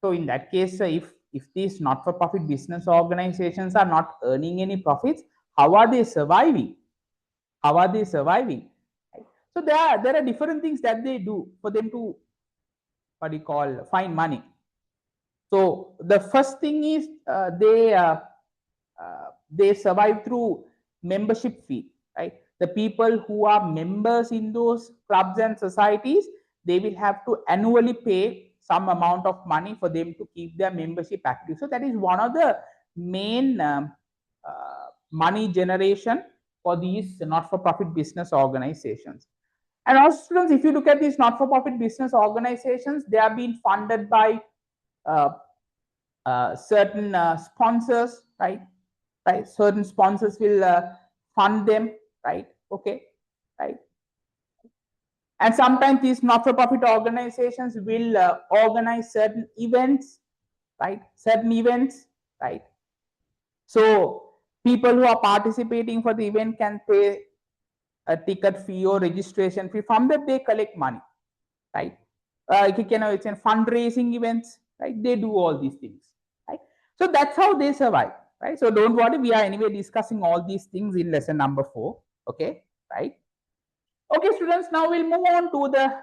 [SPEAKER 2] so in that case, if these not for profit business organizations are not earning any profits, how are they surviving? How are they surviving? Right? So there are different things that they do for them to what you call find money. So the first thing is they survive through membership fee, right? The people who are members in those clubs and societies, they will have to annually pay some amount of money for them to keep their membership active. So that is one of the main money generation for these not-for-profit business organizations. And also, students, if you look at these not-for-profit business organizations, they are being funded by certain sponsors, right? Right, certain sponsors will fund them, right? Okay, right. And sometimes these not-for-profit organizations will organize certain events, right? Certain events, right? So people who are participating for the event can pay a ticket fee or registration fee. From that they collect money, right? It's in fundraising events, right? They do all these things, right? So that's how they survive, right? So don't worry, we are anyway discussing all these things in lesson number 4. Okay, right? Okay, students, now we'll move on to the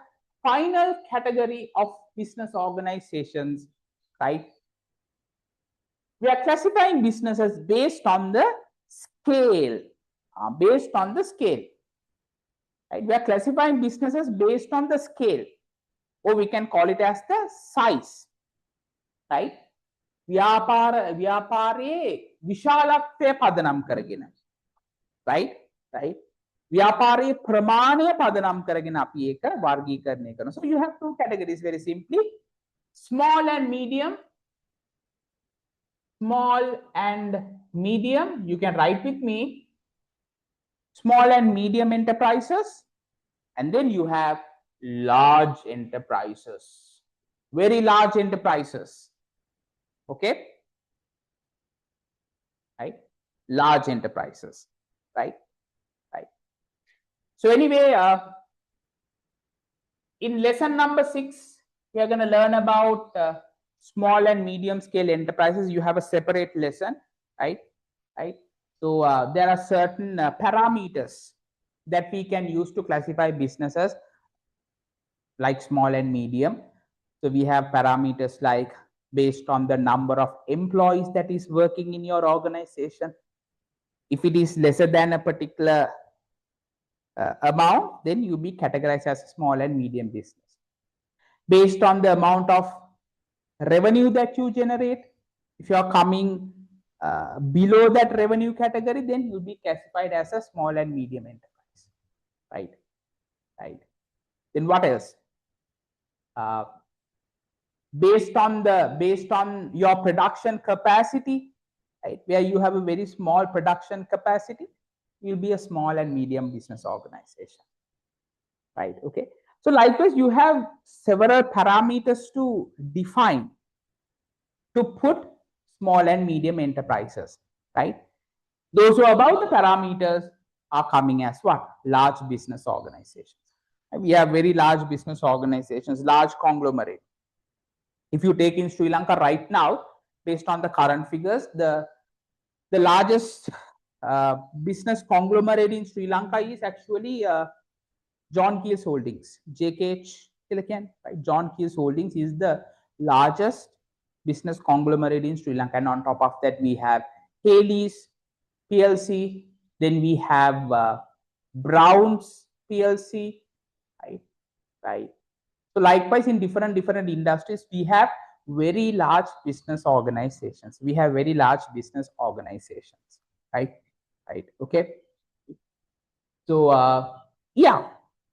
[SPEAKER 2] final category of business organizations, right? We are classifying businesses based on the scale, based on the scale, right? We are classifying businesses based on the scale, or we can call it as the size, right? ව්‍යාපාරයේ විශාලත්වය පදනම් කරගෙන, right? ව්‍යාපාරයේ ප්‍රමාණය පදනම් කරගෙන අපි ඒක වර්ගීකරණය කරනවා. So you have two categories very simply, small and medium. Small and medium, you can write with me, small and medium enterprises, and then you have large enterprises, very large enterprises, okay, right? Large enterprises, right? So anyway, in lesson number 6, we are going to learn about small and medium scale enterprises. You have a separate lesson, right? So there are certain parameters that we can use to classify businesses like small and medium. So we have parameters like based on the number of employees that is working in your organization. If it is lesser than a particular amount, then you be categorized as a small and medium business. Based on the amount of revenue that you generate, if you are coming below that revenue category, then you'll be classified as a small and medium enterprise, right? Then what else? Based on your production capacity, right? Where you have a very small production capacity, you'll be a small and medium business organization, right? Okay. So likewise, you have several parameters to define to put small and medium enterprises, right? Those who are above the parameters are coming as what? Large business organizations. And we have very large business organizations, large conglomerate. If you take in Sri Lanka right now, based on the current figures, the largest business conglomerate in Sri Lanka is actually John Keells Holdings, JKH Tilakan, right? John Keells Holdings is the largest business conglomerate in Sri Lanka, and on top of that we have Haley's PLC, then we have Brown's PLC, right? So likewise, in different industries, we have very large business organizations. We have very large business organizations, right? Okay. So yeah,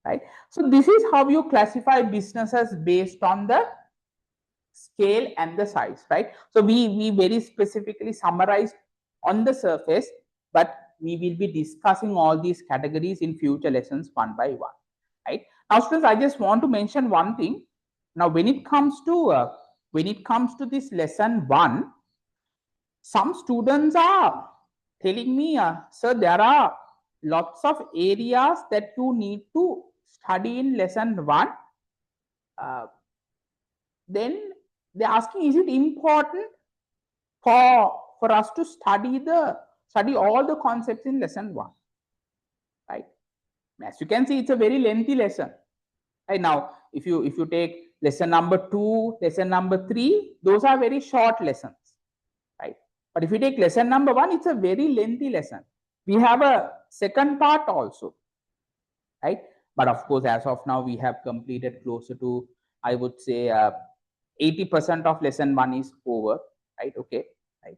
[SPEAKER 2] right. So this is how you classify businesses based on the scale and the size, right? So we very specifically summarized on the surface, but we will be discussing all these categories in future lessons one by one, right? Now students, I just want to mention one thing. Now when it comes to this lesson 1, some students are telling me, sir, there are lots of areas that you need to study in lesson 1. Then they're asking, is it important for us to study all the concepts in lesson 1, right? As you can see, it's a very lengthy lesson, right? Now if you take lesson number 2, lesson number 3, those are very short lessons, right? But if you take lesson number 1, it's a very lengthy lesson. We have a second part also, right? But of course, as of now, we have completed closer to, I would say, 80% of lesson 1 is over, right? Okay, right?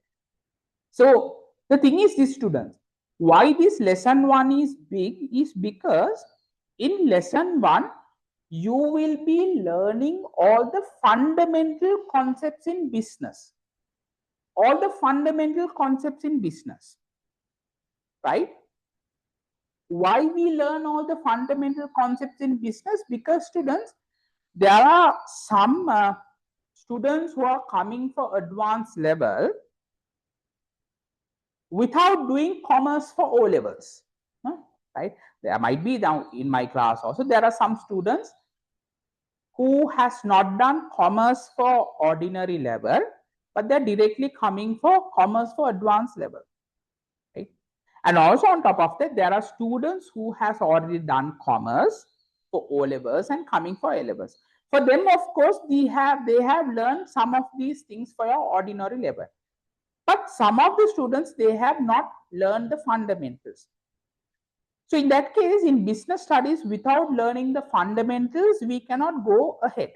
[SPEAKER 2] So the thing is this, students, why this lesson 1 is big is because in lesson 1 you will be learning all the fundamental concepts in business, right? Why we learn all the fundamental concepts in business? Because students, there are some students who are coming for advanced level without doing commerce for O levels, right? There might be, now in my class also, there are some students who has not done commerce for ordinary level, but they're directly coming for commerce for advanced level, right? And also on top of that, there are students who has already done commerce for O levels and coming for A levels. For them, of course, they have learned some of these things for your ordinary level. But some of the students, they have not learned the fundamentals. So in that case, in business studies, without learning the fundamentals, we cannot go ahead.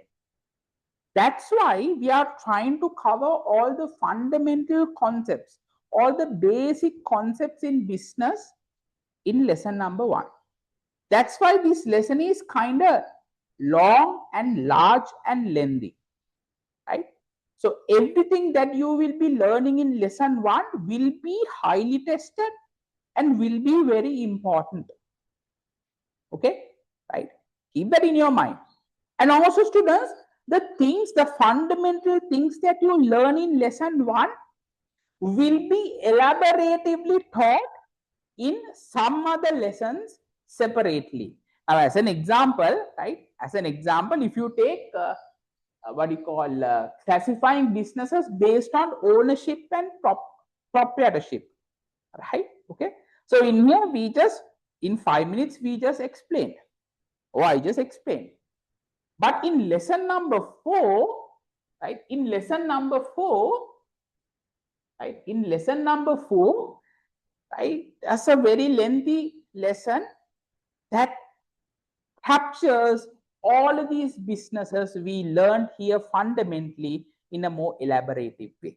[SPEAKER 2] That's why we are trying to cover all the fundamental concepts, all the basic concepts in business in lesson number 1. That's why this lesson is kind of long and large and lengthy, right? So everything that you will be learning in lesson 1 will be highly tested and will be very important. Okay, right? Keep that in your mind. And also, students, the fundamental things that you learn in lesson 1 will be elaboratively taught in some other lessons separately. Now, as an example, right? As an example, if you take what you call classifying businesses based on ownership and proprietorship, right? Okay. So in here, we just in 5 minutes we just explained. Oh, I just explained. But in lesson number 4, right? In lesson number 4, right? In lesson number 4, right? That's a very lengthy lesson that captures all of these businesses we learned here fundamentally in a more elaborative way.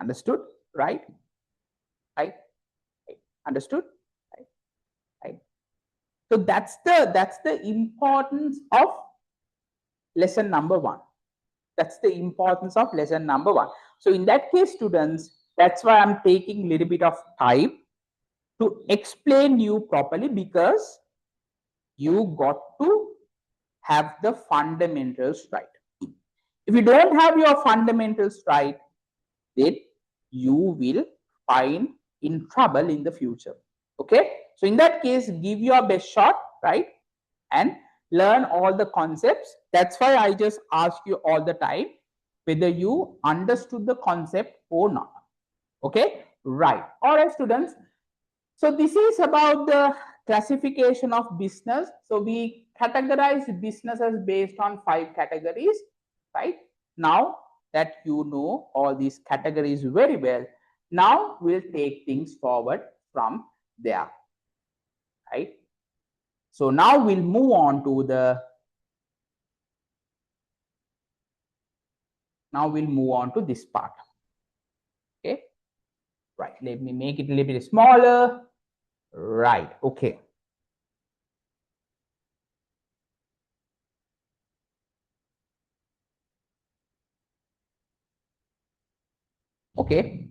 [SPEAKER 2] Understood? Right? Right? Understood? Right? Right? So that's the importance of lesson number 1. That's the importance of lesson number 1. So in that case, students, that's why I'm taking a little bit of time to explain you properly, because you got to have the fundamentals right. If you don't have your fundamentals right, then you will find in trouble in the future. Okay, so in that case, give your best shot, right, and learn all the concepts. That's why I just ask you all the time whether you understood the concept or not. Okay, right. All right, students. So this is about the classification of business. So we categorize businesses based on 5 categories, right? Now that you know all these categories very well, now we'll take things forward from there, right? So now we'll move on to this part. Okay, right. Let me make it a little bit smaller. Right. Okay. Okay.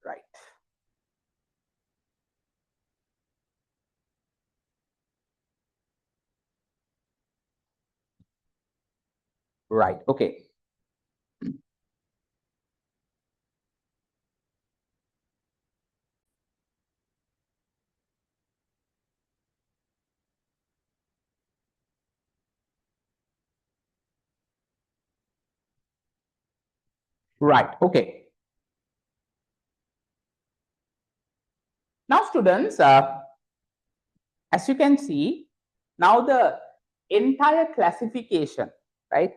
[SPEAKER 2] Right. Right. Okay. Right. Okay. Now, students, as you can see, now the entire classification, right?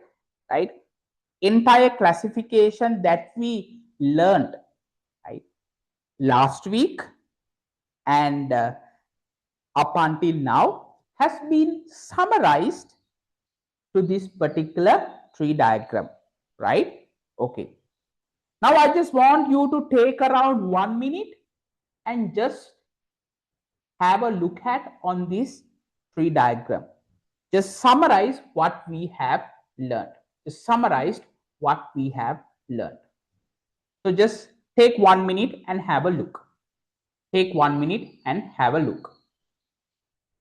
[SPEAKER 2] Entire classification that we learned, right, last week and up until now has been summarized to this particular tree diagram, right? Okay. Now I just want you to take around 1 minute and just have a look at on this tree diagram. Just summarize what we have learned. Just summarized what we have learned. So just take 1 minute and have a look. Take 1 minute and have a look.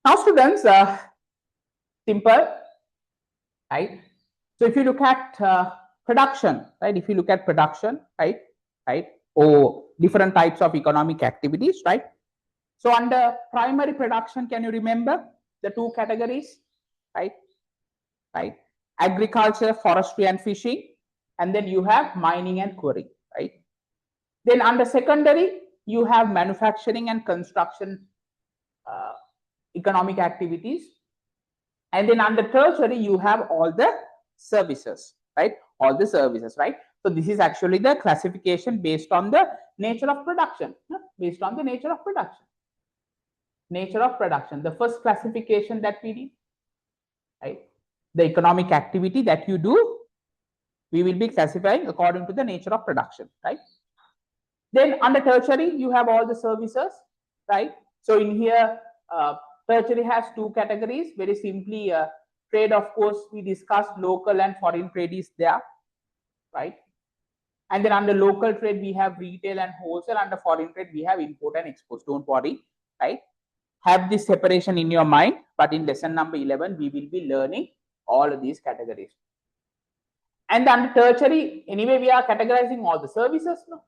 [SPEAKER 2] Now, students, simple, right? So if you look at production, right? If you look at production, right, or different types of economic activities, right? So under primary production, can you remember the 2 categories, right? Agriculture, forestry, and fishing, and then you have mining and quarry, right? Then under secondary, you have manufacturing and construction economic activities. And then under tertiary, you have all the services, right? All the services, right? So this is actually the classification based on the nature of production, based on the nature of production. Nature of production, the first classification that we did, right? The economic activity that you do, we will be classifying according to the nature of production, right? Then under tertiary, you have all the services, right? So in here, tertiary has two categories. Very simply, trade, of course, we discussed local and foreign trade is there, right? And then under local trade, we have retail and wholesale. Under foreign trade, we have import and export. Don't worry, right? Have this separation in your mind. But in lesson number 11, we will be learning all of these categories. And under tertiary, anyway, we are categorizing all the services. No?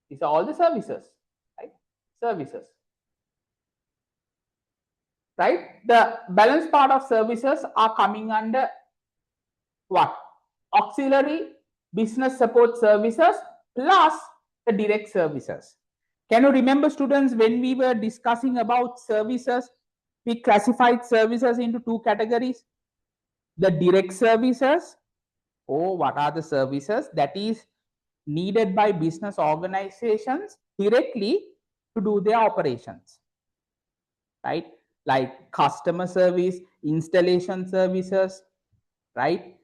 [SPEAKER 2] These are all the services, right? Services. Right? The balance part of services are coming under what? Auxiliary business support services plus the direct services. Can you remember, students, when we were discussing about services, we classified services into two categories. The direct services, what are the services that is needed by business organizations directly to do their operations, right? Like customer service, installation services, right?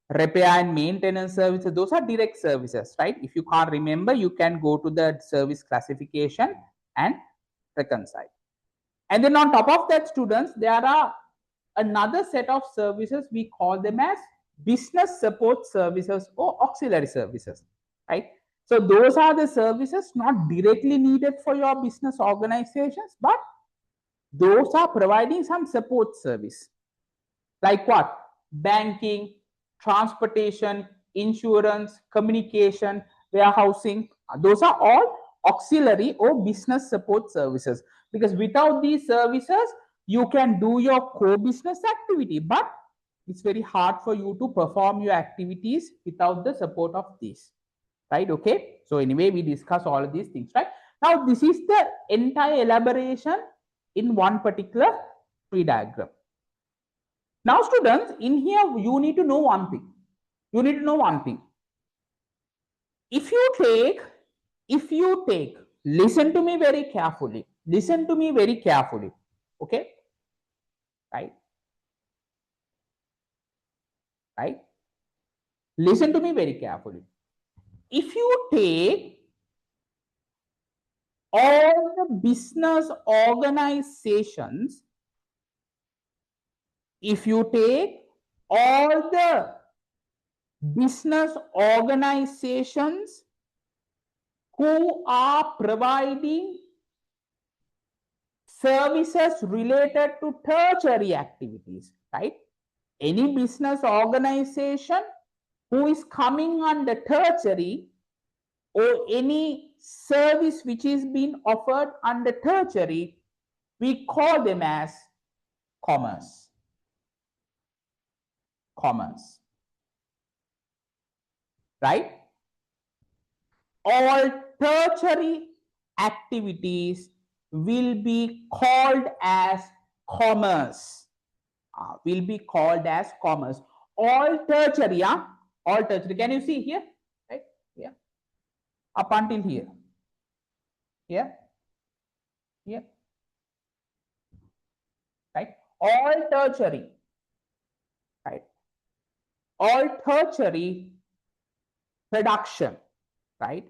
[SPEAKER 2] Repair and maintenance services, those are direct services, right? If you can't remember, you can go to the service classification and reconcile. And then on top of that, students, there are another set of services, we call them as business support services or auxiliary services, right? So those are the services not directly needed for your business organizations, but those are providing some support service. Like what? Banking, transportation, insurance, communication, warehousing. Those are all auxiliary or business support services. Because without these services, you can do your core business activity, but it's very hard for you to perform your activities without the support of these, right? Okay. So anyway, we discuss all of these things, right? Now, this is the entire elaboration in one particular tree diagram. Now, students, in here, you need to know one thing. You need to know one thing. If you take, listen to me very carefully. Listen to me very carefully. Okay? Right? Right? Listen to me very carefully. If you take all the business organizations, if you take all the business organizations who are providing services related to tertiary activities, right? Any business organization who is coming under tertiary or any service which is being offered under tertiary, we call them as commerce. Commerce. Right? All tertiary activities will be called as commerce. Will be called as commerce. All tertiary, yeah? All tertiary. Can you see here? Right? Yeah. Up until here. Yeah. Yeah. Right? All tertiary. Right? All tertiary production. Right?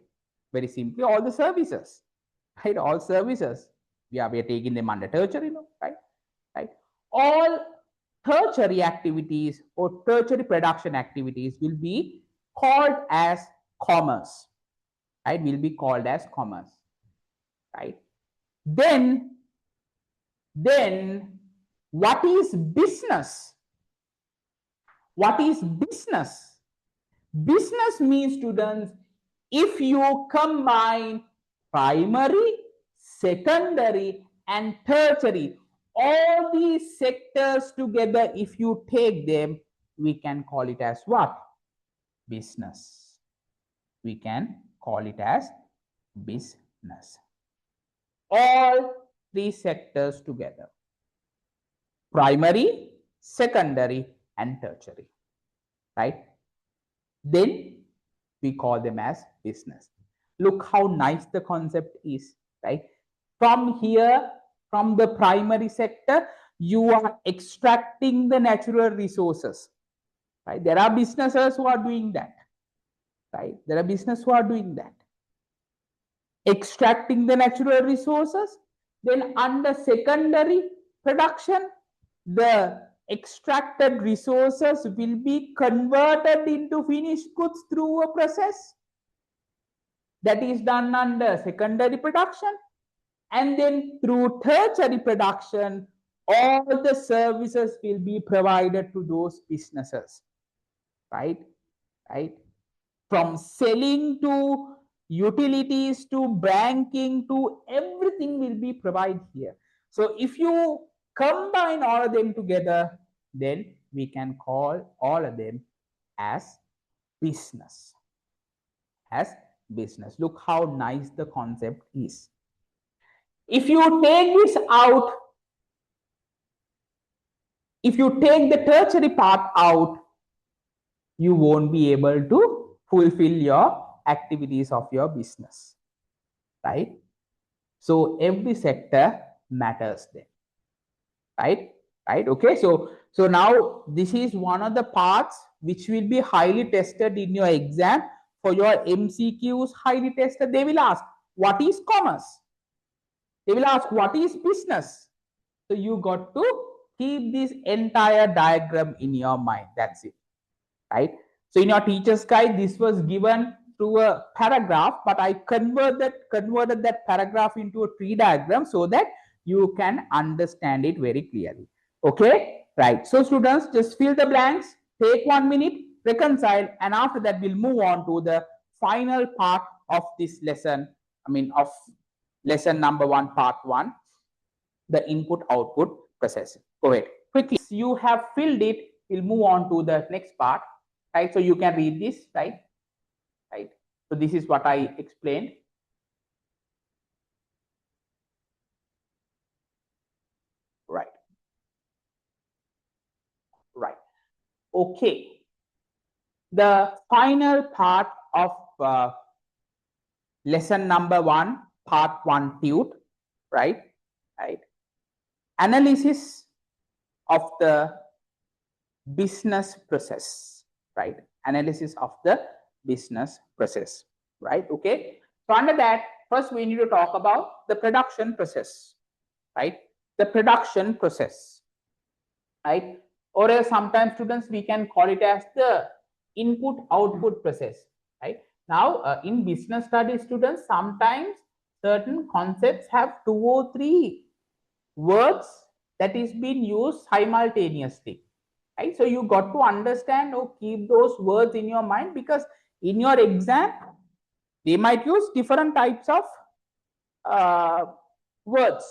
[SPEAKER 2] Very simply, all the services. Right? All services. We are taking them under tertiary, no? Right? Right? All tertiary activities or tertiary production activities will be called as commerce. Right? Will be called as commerce. Right? Then what is business? What is business? Business means, students, if you combine primary, secondary, and tertiary, all these sectors together, if you take them, we can call it as what? Business. We can call it as business. business. All three sectors together: primary, secondary, and tertiary, right? Then we call them as business. Look how nice the concept is, right? From here, from the primary sector, you are extracting the natural resources, right? There are businesses who are doing that, right? There are businesses who are doing that, extracting the natural resources. Then under secondary production, the extracted resources will be converted into finished goods through a process that is done under secondary production. And then through tertiary production, all the services will be provided to those businesses, right? Right? From selling to utilities to banking to everything will be provided here. So if you combine all of them together, then we can call all of them as business. As business. Look how nice the concept is. If you take this out, if you take the tertiary part out, you won't be able to fulfill your activities of your business, right? So every sector matters there, right? Right? Okay. So now this is one of the parts which will be highly tested in your exam. For your MCQs, highly tested, they will ask, what is commerce? They will ask, what is business? So you got to keep this entire diagram in your mind. That's it, right? So in your teacher's guide, this was given through a paragraph, but I converted that paragraph into a tree diagram so that you can understand it very clearly. Okay, right? So students, just fill the blanks, take 1 minute, reconcile, and after that we'll move on to the final part of this lesson. I mean, of lesson number 1, part 1, the input output process. Go ahead quickly. You have filled it. We'll move on to the next part, right? So you can read this, right? Right. So this is what I explained. Right. Right. Okay. The final part of lesson number 1, part 1 tute, right? Right. Analysis of the business process, right? Analysis of the business process, right? Okay. So under that, first we need to talk about the production process, right? The production process, right? Or sometimes students, we can call it as the input output process, right? Now in business studies, students, sometimes certain concepts have 2 or 3 words that is being used simultaneously, right? So you got to understand or keep those words in your mind, because in your exam they might use different types of words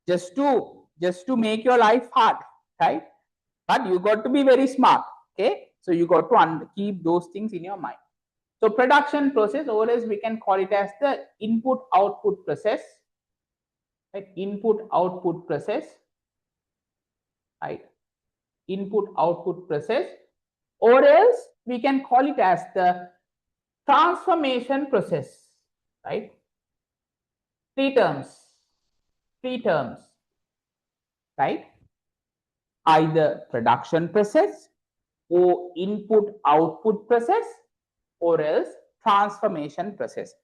[SPEAKER 2] just to make your life hard, right? But you got to be very smart. Okay, so you got to keep those things in your mind. So production process, or as we can call it as the input output process, right? Input output process, right? Input output process, or else we can call it as the transformation process, right? Three terms, right? Either production process or input output process, or else transformation process,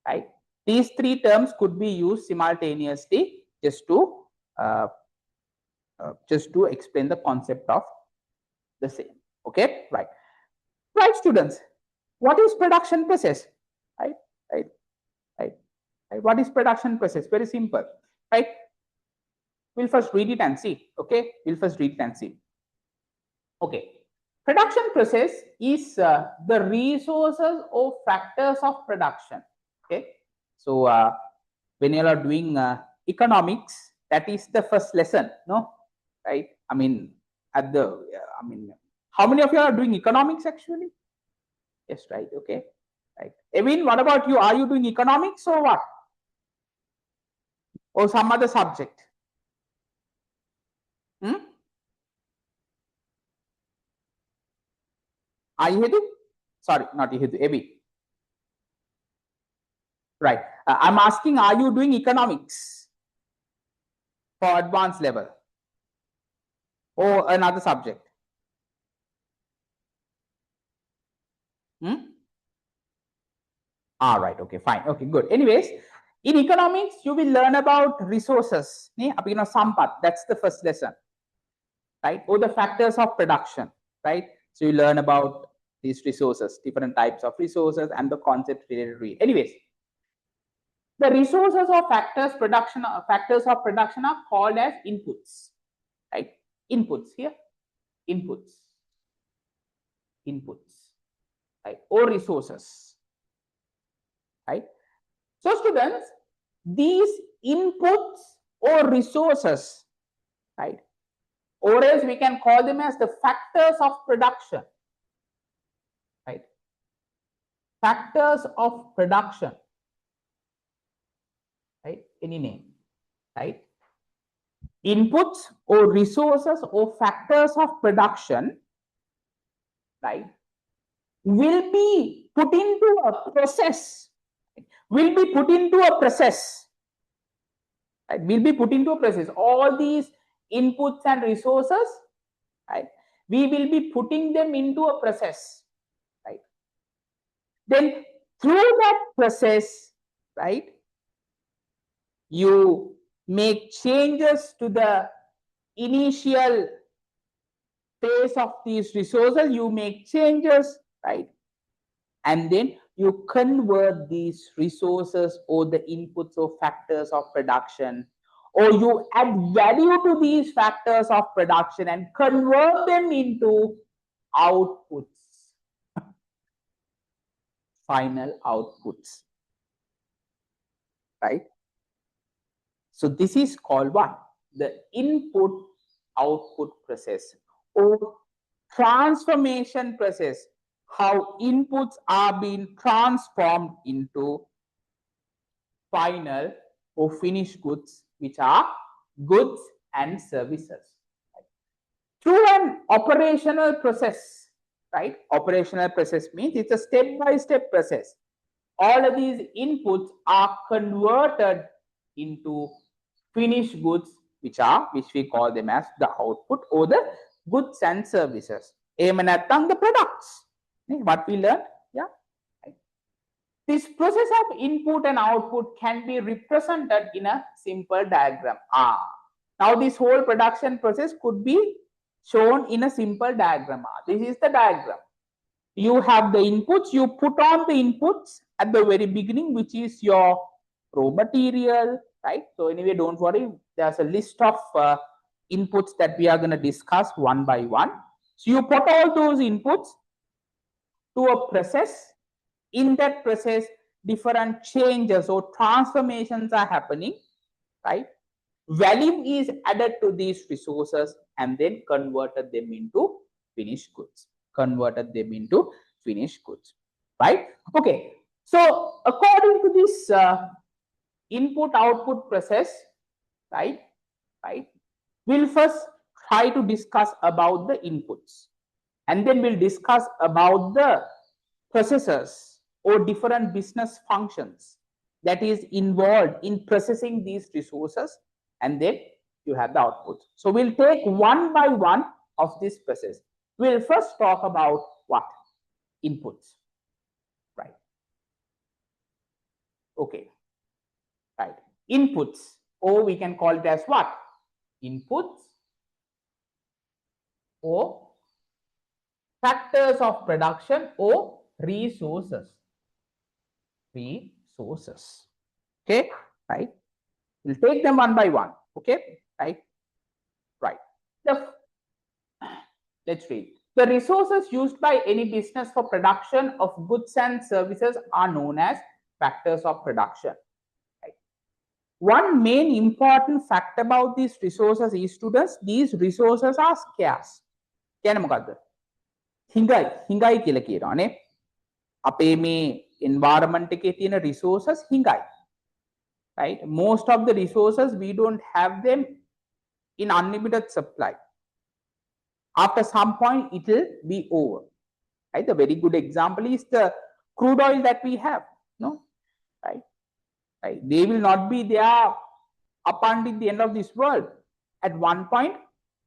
[SPEAKER 2] right? These 3 terms could be used simultaneously just to explain the concept of the same. Okay, right? Right, students. What is production process? Right, right, right, right. What is production process? Very simple, right? We'll first read it and see. Okay, we'll first read it and see. Okay, production process is the resources or factors of production. Okay, so when you are doing economics, that is the first lesson, no? Right? I mean, how many of you are doing economics actually? Yes, right. Okay, right. Evin, what about you? Are you doing economics or what? or some other subject? Ihedu? Sorry, not Ihedu, Ebi. Right. I'm asking, are you doing economics for advanced level or another subject? Right. Okay, fine. Okay, good. Anyways, in economics, you will learn about resources. Sampat, that's the first lesson. Right? Or the factors of production. Right? So you learn about these resources, different types of resources and the concept related to it. Anyways, the resources or factors of production are called as inputs. Right? Inputs here. Inputs. Right? Or resources. Right? So students, these inputs or resources, right, or else we can call them as the factors of production, right? Factors of production, right? Any name, right? Inputs or resources or factors of production, right, will be put into a process. Will be put into a process. Right? Will be put into a process. All these inputs and resources, right, we will be putting them into a process, right? Then through that process, right, you make changes to the initial phase of these resources, you make changes, right, and then you convert these resources or the inputs or factors of production, or you add value to these factors of production and convert them into outputs, final outputs, right? So this is called what? The input output process or transformation process, how inputs are being transformed into final or finished goods, which are goods and services. Through an operational process, right? Operational process means it's a step-by-step process. All of these inputs are converted into finished goods, which we call them as the output or the goods and services. The products. What we learned, yeah. This process of input and output can be represented in a simple diagram. Now this whole production process could be shown in a simple diagram. This is the diagram. You have the inputs, you put on the inputs at the very beginning, which is your raw material, right? So anyway, don't worry, there's a list of inputs that we are going to discuss one by one. So you put all those inputs to a process. In that process, different changes or transformations are happening, right? Value is added to these resources and then converted them into finished goods. Right? Okay. So according to this input-output process, right, we'll first try to discuss about the inputs, and then we'll discuss about the processes or different business functions that is involved in processing these resources, and then you have the output. So we'll take one by one of this process. We'll first talk about what? Inputs. Right. Okay. Right. Inputs, or we can call it as what? Inputs or factors of production or resources. Okay, right? We'll take them one by one. Okay, right? Let's read. The resources used by any business for production of goods and services are known as factors of production. Right? One main important fact about these resources is, students, these resources are scarce. හිඟයි කියලා කියනවානේ. අපේ මේ environment එකේ තියෙන resources හිඟයි. right? Most of the resources, we don't have them in unlimited supply. After some point, it will be over, right? A very good example is the crude oil that we have, no, right? Right? They will not be there up until the end of this world. At one point,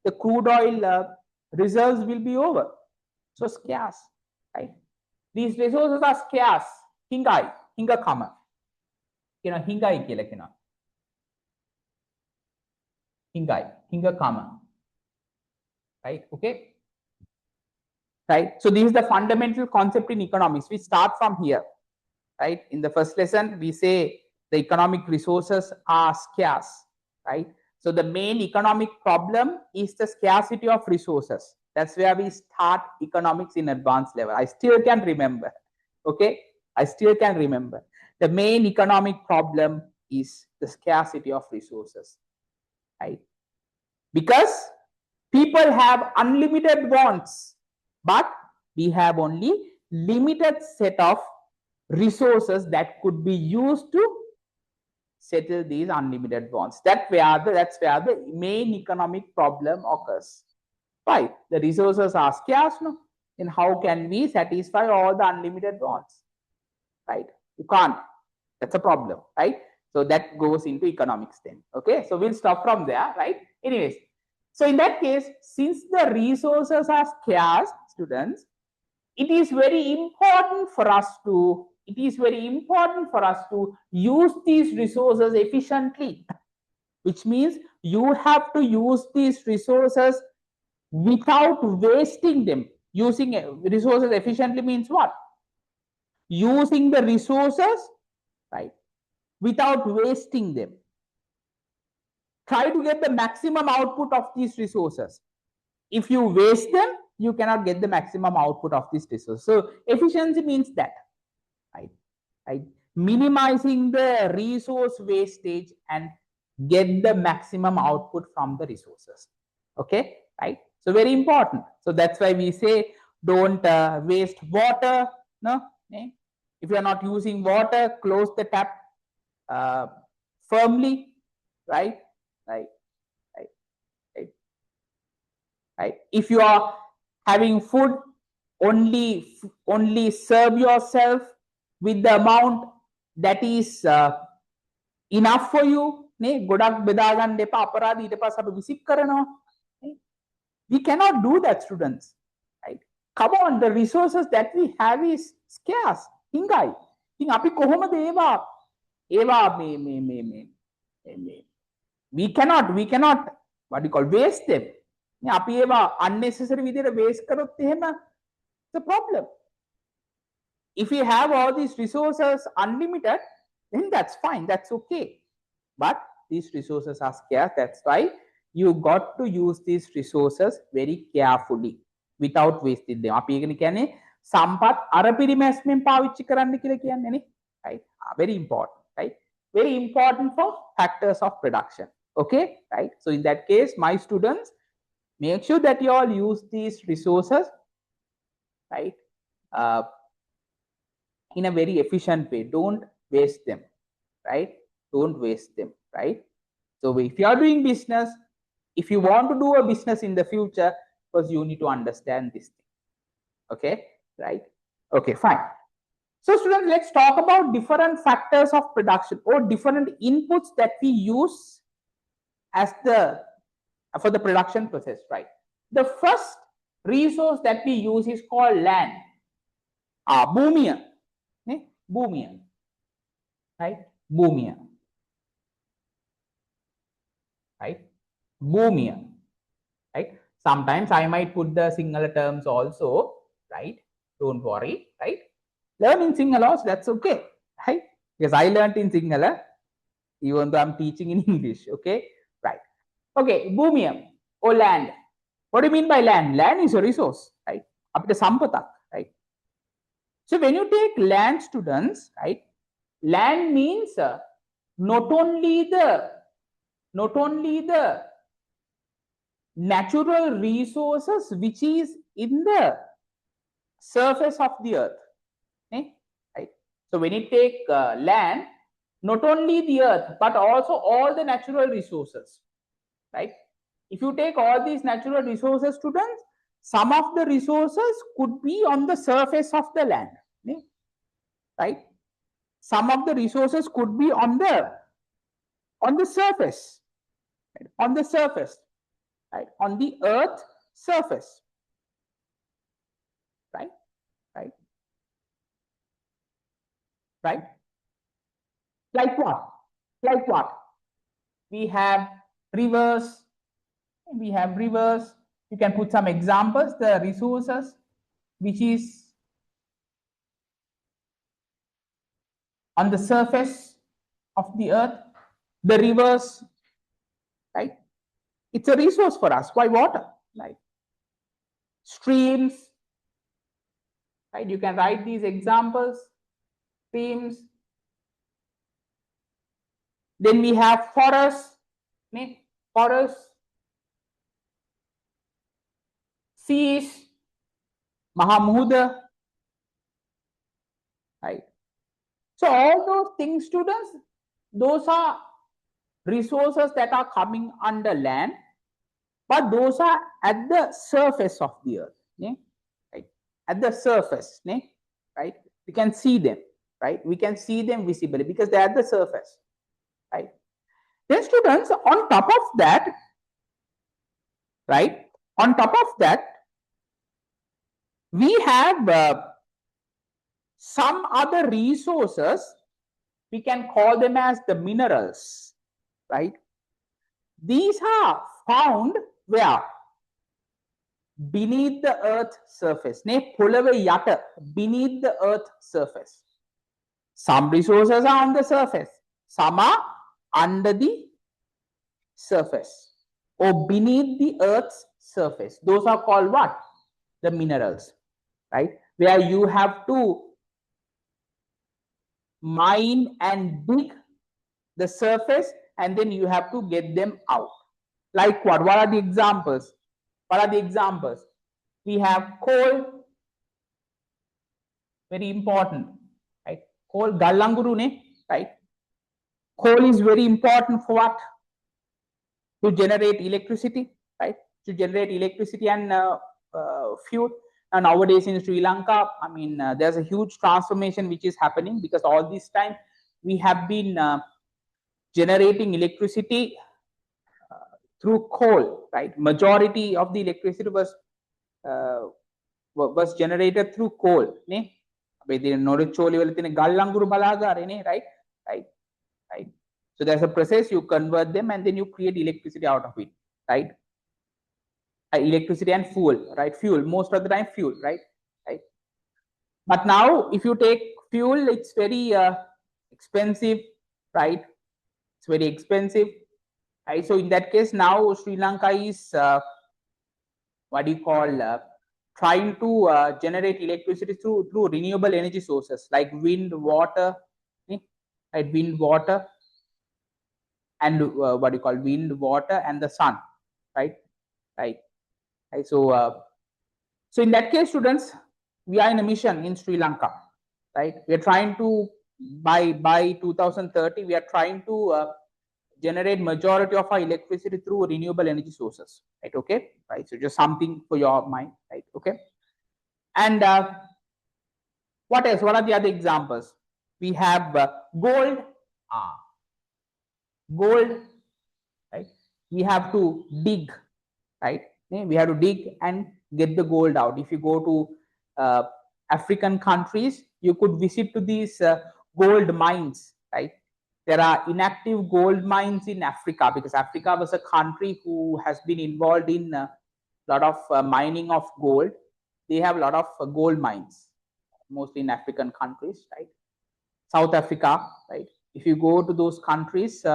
[SPEAKER 2] the crude oil reserves will be over. So scarce, right? These resources are scarce. Hingai, hinga kama. Hingai kila kina. Hingai, hinga kama. Right? Okay. Right. So this is the fundamental concept in economics. We start from here. Right. In the first lesson, we say the economic resources are scarce. Right. So the main economic problem is the scarcity of resources. That's where we start economics in advanced level. I still can remember. Okay. I still can remember. The main economic problem is the scarcity of resources. Right. Because people have unlimited wants, but we have only limited set of resources that could be used to settle these unlimited wants. That's where the main economic problem occurs. Right? The resources are scarce, no? Then how can we satisfy all the unlimited wants? Right? You can't. That's a problem, right? So that goes into economics then. Okay, so we'll stop from there, right? Anyways, so in that case, since the resources are scarce, students, it is very important for us to use these resources efficiently, which means you have to use these resources without wasting them. Using resources efficiently means what? Using the resources, right, without wasting them. Try to get the maximum output of these resources. If you waste them, you cannot get the maximum output of these resources. So efficiency means that, right? Right? Minimizing the resource wastage and get the maximum output from the resources. Okay, right? So very important. So that's why we say don't waste water. No, if you are not using water, close the tap firmly, right? Right, right, right, right. If you are having food, only serve yourself with the amount that is enough for you. ගොඩක් බෙදා ගන්න එපා අපරාධ ඊට පස්සේ අපි විසික් කරනවා. We cannot do that, students. Right? Come on, the resources that we have is scarce. හිඟයි. ඉතින් අපි කොහොමද ඒවා we cannot what do you call waste them. අපි ඒවා unnecessary විදිහට waste කරොත් එහෙම the problem. If you have all these resources unlimited, then that's fine, that's okay. But these resources are scarce. That's why you got to use these resources very carefully without wasting them. අපි ඒකනේ කියන්නේ සම්පත් අරපිරිමැස්මෙන් පාවිච්චි කරන්න කියලා කියන්නේ නේ. Right? Very important, right? Very important for factors of production. Okay, right? So in that case, my students, make sure that you all use these resources, right, in a very efficient way. Don't waste them, right? Don't waste them, right? So if you are doing business, if you want to do a business in the future, first you need to understand this thing. Okay, right? Okay, fine. So students, let's talk about different factors of production or different inputs that we use as for the production process, right? The first resource that we use is called land. Bhumiya. Bhumiya. Right? Bhumiya. Right? Bhumiya. Right? Sometimes I might put the Sinhala terms also, right? Don't worry, right? Learn in Sinhala also, that's okay, right? Because I learned in Sinhala, even though I'm teaching in English, okay? Right. Okay, Bhumiya or land. What do you mean by land? Land is a resource, right? Up to sampatak, right? So when you take land, students, right? Land means not only the natural resources which is in the surface of the earth, right? So when you take land, not only the earth, but also all the natural resources, right? If you take all these natural resources, students, some of the resources could be on the surface of the land, right? Some of the resources could be on the surface, right? On the surface, right? On the earth surface, right? Right? Right? Like what? Like what? We have rivers. We have rivers. You can put some examples. The resources, which is on the surface of the earth, the rivers, right? It's a resource for us. Why water? Right? Streams, right? You can write these examples. Streams. Then we have forests, forests, seas, Mahamuda, right? So all those things, students, those are resources that are coming under land, but those are at the surface of the earth, right? At the surface, right? We can see them, right? We can see them visibly because they're at the surface, right? Then, students, on top of that, right? On top of that, we have some other resources. We can call them as the minerals, right? These are found where? Beneath the earth surface. Beneath the earth surface. Some resources are on the surface. Some are under the surface or beneath the earth's surface. Those are called what? The minerals, right? Where you have to mine and dig the surface and then you have to get them out. Like what? What are the examples? What are the examples? We have coal, very important, right? Coal, Gallanguru, right? Coal is very important for what? To generate electricity, right? To generate electricity and fuel. And nowadays in Sri Lanka, I mean, there's a huge transformation which is happening because all this time we have been generating electricity through coal, right? Majority of the electricity was generated through coal, right? Right? Right? So there's a process, you convert them and then you create electricity out of it, right? Electricity and fuel, right? Fuel, most of the time fuel, right? Right? But now if you take fuel, it's very expensive, right? It's very expensive, right? So in that case, now Sri Lanka is what do you call trying to generate electricity through renewable energy sources like wind, water, right? Wind, water, and what do you call wind, water, and the sun, right? Right. Right. So, so in that case, students, we are in a mission in Sri Lanka, right? We are trying to by 2030, we are trying to generate majority of our electricity through renewable energy sources, right? Okay, right. So just something for your mind, right? Okay. And what else? What are the other examples? We have gold. Gold, right? We have to dig, right? We have to dig and get the gold out. If you go to African countries, you could visit to these gold mines, right? There are inactive gold mines in Africa because Africa was a country who has been involved in a lot of mining of gold. They have a lot of gold mines, mostly in African countries, right? South Africa, right? If you go to those countries,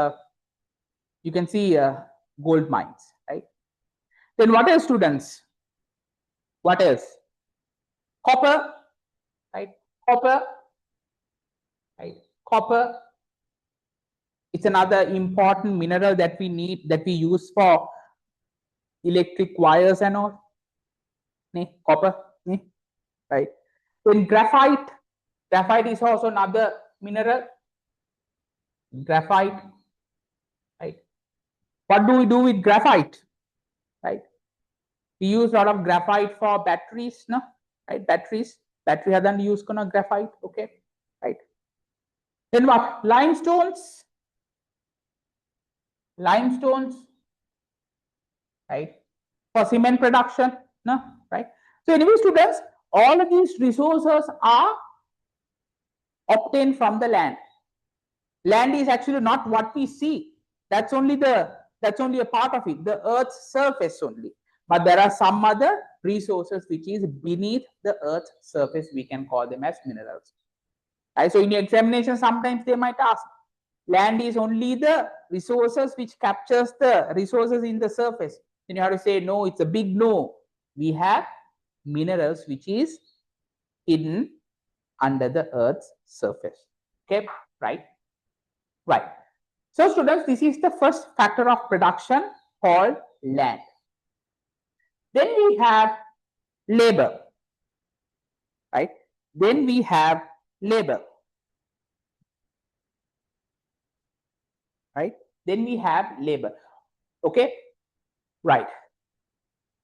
[SPEAKER 2] you can see gold mines, right? Then what else, students? What else? Copper, right? Copper, right? Copper. It's another important mineral that we need, that we use for electric wires and all. Copper, right? Then graphite. Graphite is also another mineral, Graphite, right? What do we do with graphite, right? We use a lot of graphite for batteries, no? Right? Battery hadan use kono graphite, okay? Right? Then what? Limestones, right? For cement production, no? Right? So anyway, students, all of these resources are obtained from the land. Land is actually not what we see. That's only a part of it, the earth's surface only. But there are some other resources which is beneath the earth's surface. We can call them as minerals. Right? So in your examination, sometimes they might ask, land is only the resources which captures the resources in the surface. Then you have to say, no, it's a big no. We have minerals which is hidden under the earth's surface. Okay, right? Right. So students, this is the first factor of production called land. Then we have labor, right? Then we have labor, right? Then we have labor. Okay, right.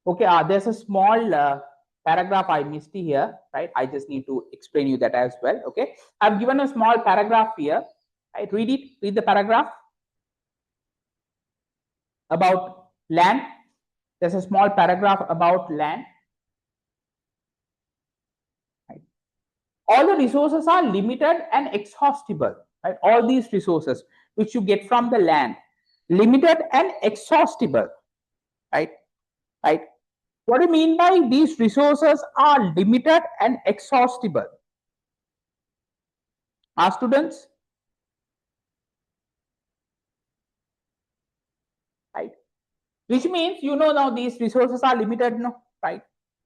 [SPEAKER 2] Okay, there's a small paragraph I missed here, right? I just need to explain you that as well. Okay, I've given a small paragraph here. Right? Read it. Read the paragraph about land. There's a small paragraph about land. Right? All the resources are limited and exhaustible. Right? All these resources which you get from the land, limited and exhaustible. Right? Right? What do you mean by these resources are limited and exhaustible? Our students? Right? Which means, you know, now these resources are limited, no? Right?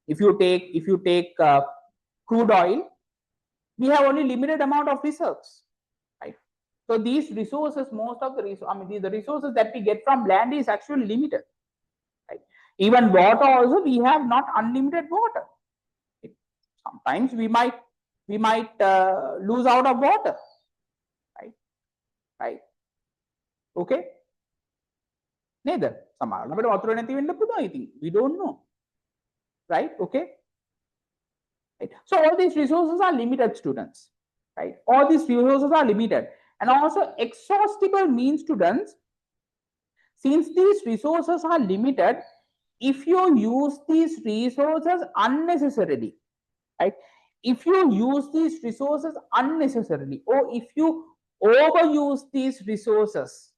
[SPEAKER 2] If you take crude oil, we have only limited amount of reserves, right? So these resources, most of the the resources that we get from land is actually limited, right? Even water also, we have not unlimited water. Sometimes we might lose out of water, right? Right? Okay? Neither. We don't know, right? Okay? Right. So all these resources are limited, students, right? All these resources are limited. And also exhaustible means, students, since these resources are limited, if you use these resources unnecessarily, right? If you use these resources unnecessarily, or if you overuse these resources,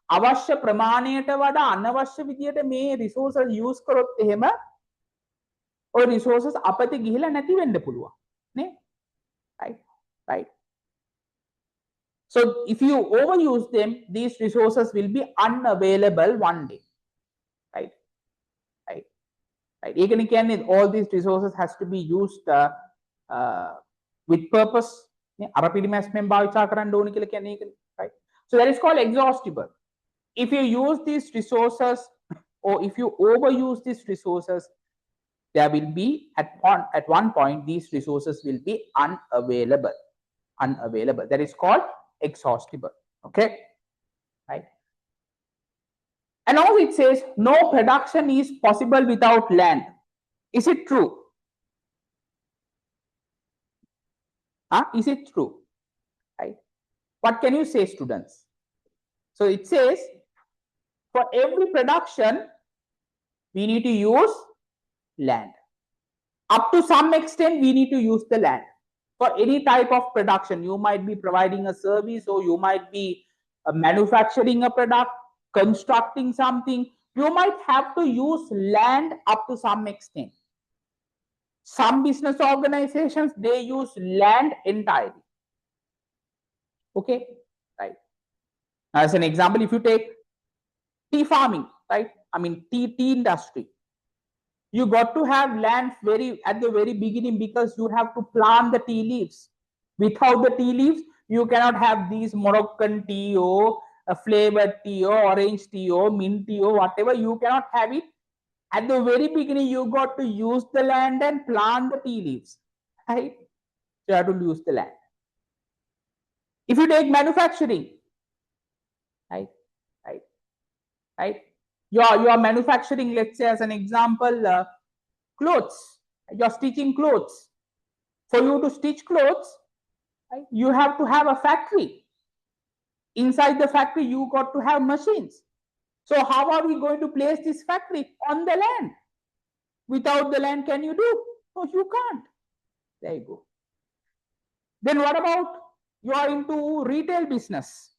[SPEAKER 2] අවශ්‍ය ප්‍රමාණයට වඩා අනවශ්‍ය විදියට මේ resources use කරොත් එහෙම or resources අපතේ ගිහිලා නැති වෙන්න පුළුවන් නේ right so if you overuse them, these resources will be unavailable one day, right ඒකනේ කියන්නේ all these resources has to be used with purpose නේ අර පිළිමැස්මෙන් භාවිතා කරන්න ඕනේ කියලා කියන්නේ ඒකනේ, right? So that is called exhaustible. If you use these resources or if you overuse these resources, there will be at one point these resources will be unavailable. That is called exhaustible. Okay, right? And also it says no production is possible without land. Is it true? Is it true? Right? What can you say, students? So it says for every production we need to use land. Up to some extent we need to use the land. For any type of production, you might be providing a service or you might be manufacturing a product, constructing something, you might have to use land up to some extent. Some business organizations, they use land entirely. Okay, right? As an example, if you take tea farming, right? I mean tea industry, you got to have land at the very beginning because you have to plant the tea leaves. Without the tea leaves, you cannot have these Moroccan tea or a flavored tea or orange tea or mint tea or whatever. You cannot have it. At the very beginning, you got to use the land and plant the tea leaves, right? So you have to use the land. If you take manufacturing, right? Right? Right? You are manufacturing, let's say, as an example, clothes. You're stitching clothes. For you to stitch clothes, right, you have to have a factory. Inside the factory, you got to have machines. So how are we going to place this factory? On the land. Without the land, can you do? No, you can't. There you go. Then what about you are into retail business?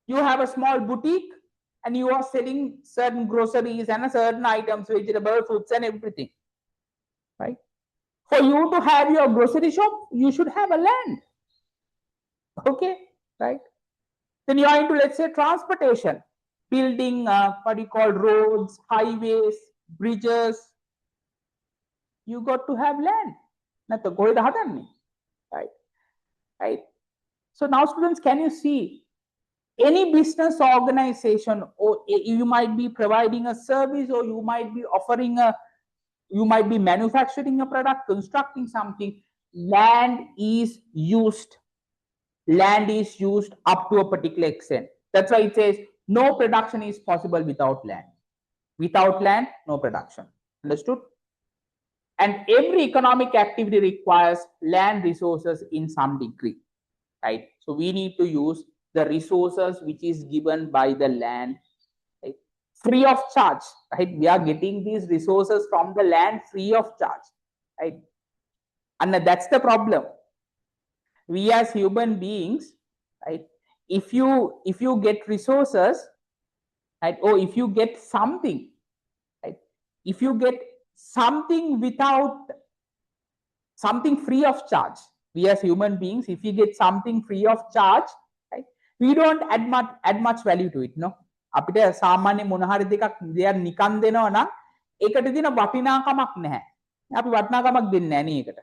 [SPEAKER 2] You have a small boutique and you are selling certain groceries and certain items, vegetable, fruits and everything, right? For you to have your grocery shop, you should have a land. Okay, right? Then you are into, let's say, transportation, building what you call roads, highways, bridges. You got to have land. Right? Right? So now, students, can you see any business organization, or you might be providing a service, or you might be offering a, you might be manufacturing a product, constructing something. Land is used. Land is used up to a particular extent. That's why it says no production is possible without land. Without land, no production. Understood? And every economic activity requires land resources in some degree, right? So we need to use the resources which is given by the land, right, free of charge, right? We are getting these resources from the land free of charge, right? And that's the problem. We as human beings, right, if you get resources, right, or if you get something, right, if you get something without something free of charge, we as human beings, if we get something free of charge, right, we don't add much value to it, no. අපිට සාමාන්‍ය මොන හරි දෙකක් දෙයක් නිකන් දෙනවා නම් ඒකට දින වටිනාකමක් නැහැ. අපි වටිනාකමක් දෙන්නේ නැහැ නේ ඒකට.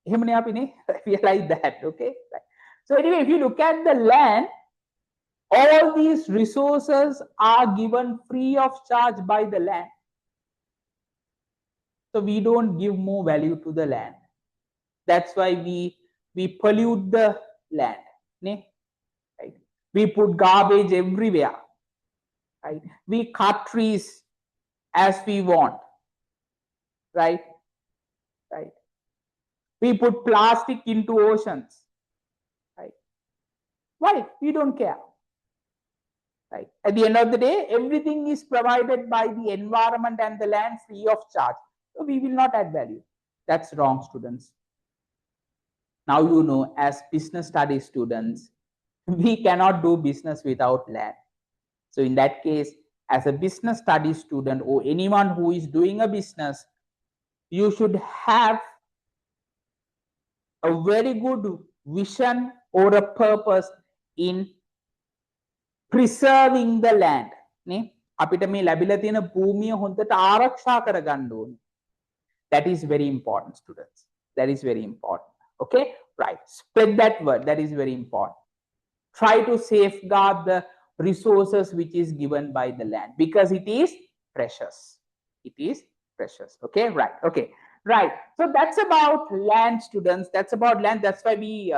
[SPEAKER 2] එහෙමනේ අපි නේ. Realize that, okay? Right. So anyway, if you look at the land, all these resources are given free of charge by the land. So we don't give more value to the land. That's why we pollute the land. Right? We put garbage everywhere. Right? We cut trees as we want. Right? Right? We put plastic into oceans. Right? Why? We don't care. Right? At the end of the day, everything is provided by the environment and the land free of charge. So we will not add value. That's wrong, students. Now you know, as business studies students, we cannot do business without land. So in that case, as a business studies student or anyone who is doing a business, you should have a very good vision or a purpose in preserving the land. අපිට මේ ලැබිලා තියෙන භූමිය හොඳට ආරක්ෂා කරගන්න ඕනේ. That is very important, students. That is very important. Okay, right. Spread that word. That is very important. Try to safeguard the resources which is given by the land because it is precious. It is precious. Okay, right. Okay, right. So that's about land, students. That's about land. That's why we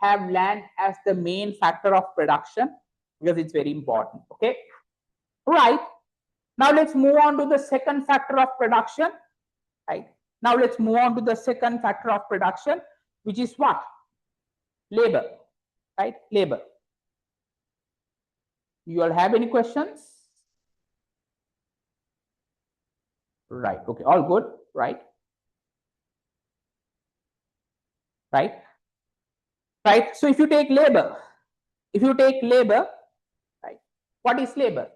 [SPEAKER 2] have land as the main factor of production because it's very important. Okay, right. Now let's move on to the second factor of production. Right. Now let's move on to the second factor of production, which is what? Labor. Right? Labor. You all have any questions? Right. Okay. All good. Right. Right. Right. So if you take labor, right, what is labor?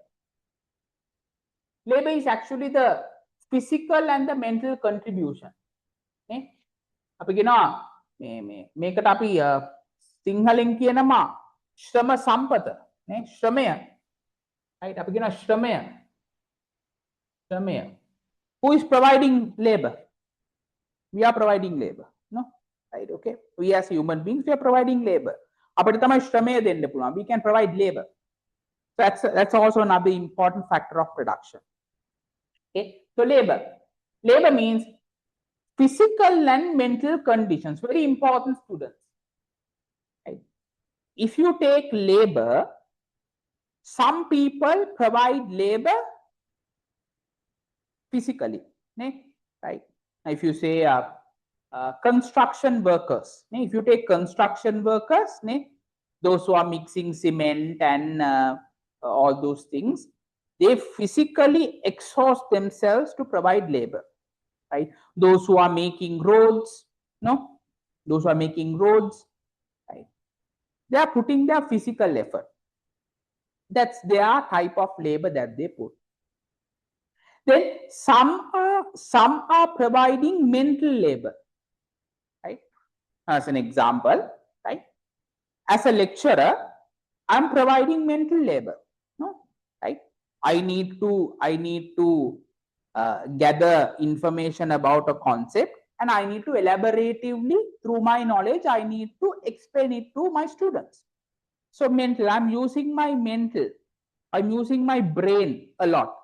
[SPEAKER 2] Labor is actually the physical and the mental contribution. අපි කියනවා මේකට අපි සිංහලෙන් කියනවා ශ්‍රම සම්පත නේ ශ්‍රමය right අපි කියනවා ශ්‍රමය who is providing labor? We are providing labor, no, right? Okay, we as human beings, we are providing labor. අපිට තමයි ශ්‍රමය දෙන්න පුළුවන්. We can provide labor. So that's also another important factor of production. Okay, so labor means physical and mental conditions. Very important, students. Right? If you take labor, some people provide labor physically, right? If you say construction workers, if you take construction workers, those who are mixing cement and all those things, they physically exhaust themselves to provide labor, right? Those who are making roads, those who are making roads, right? They are putting their physical effort. That's their type of labor that they put. Then some are providing mental labor, right? As an example, right? As a lecturer, I'm providing mental labor, right? I need to gather information about a concept, and I need to elaboratively, through my knowledge, I need to explain it to my students. So mental, I'm using my brain a lot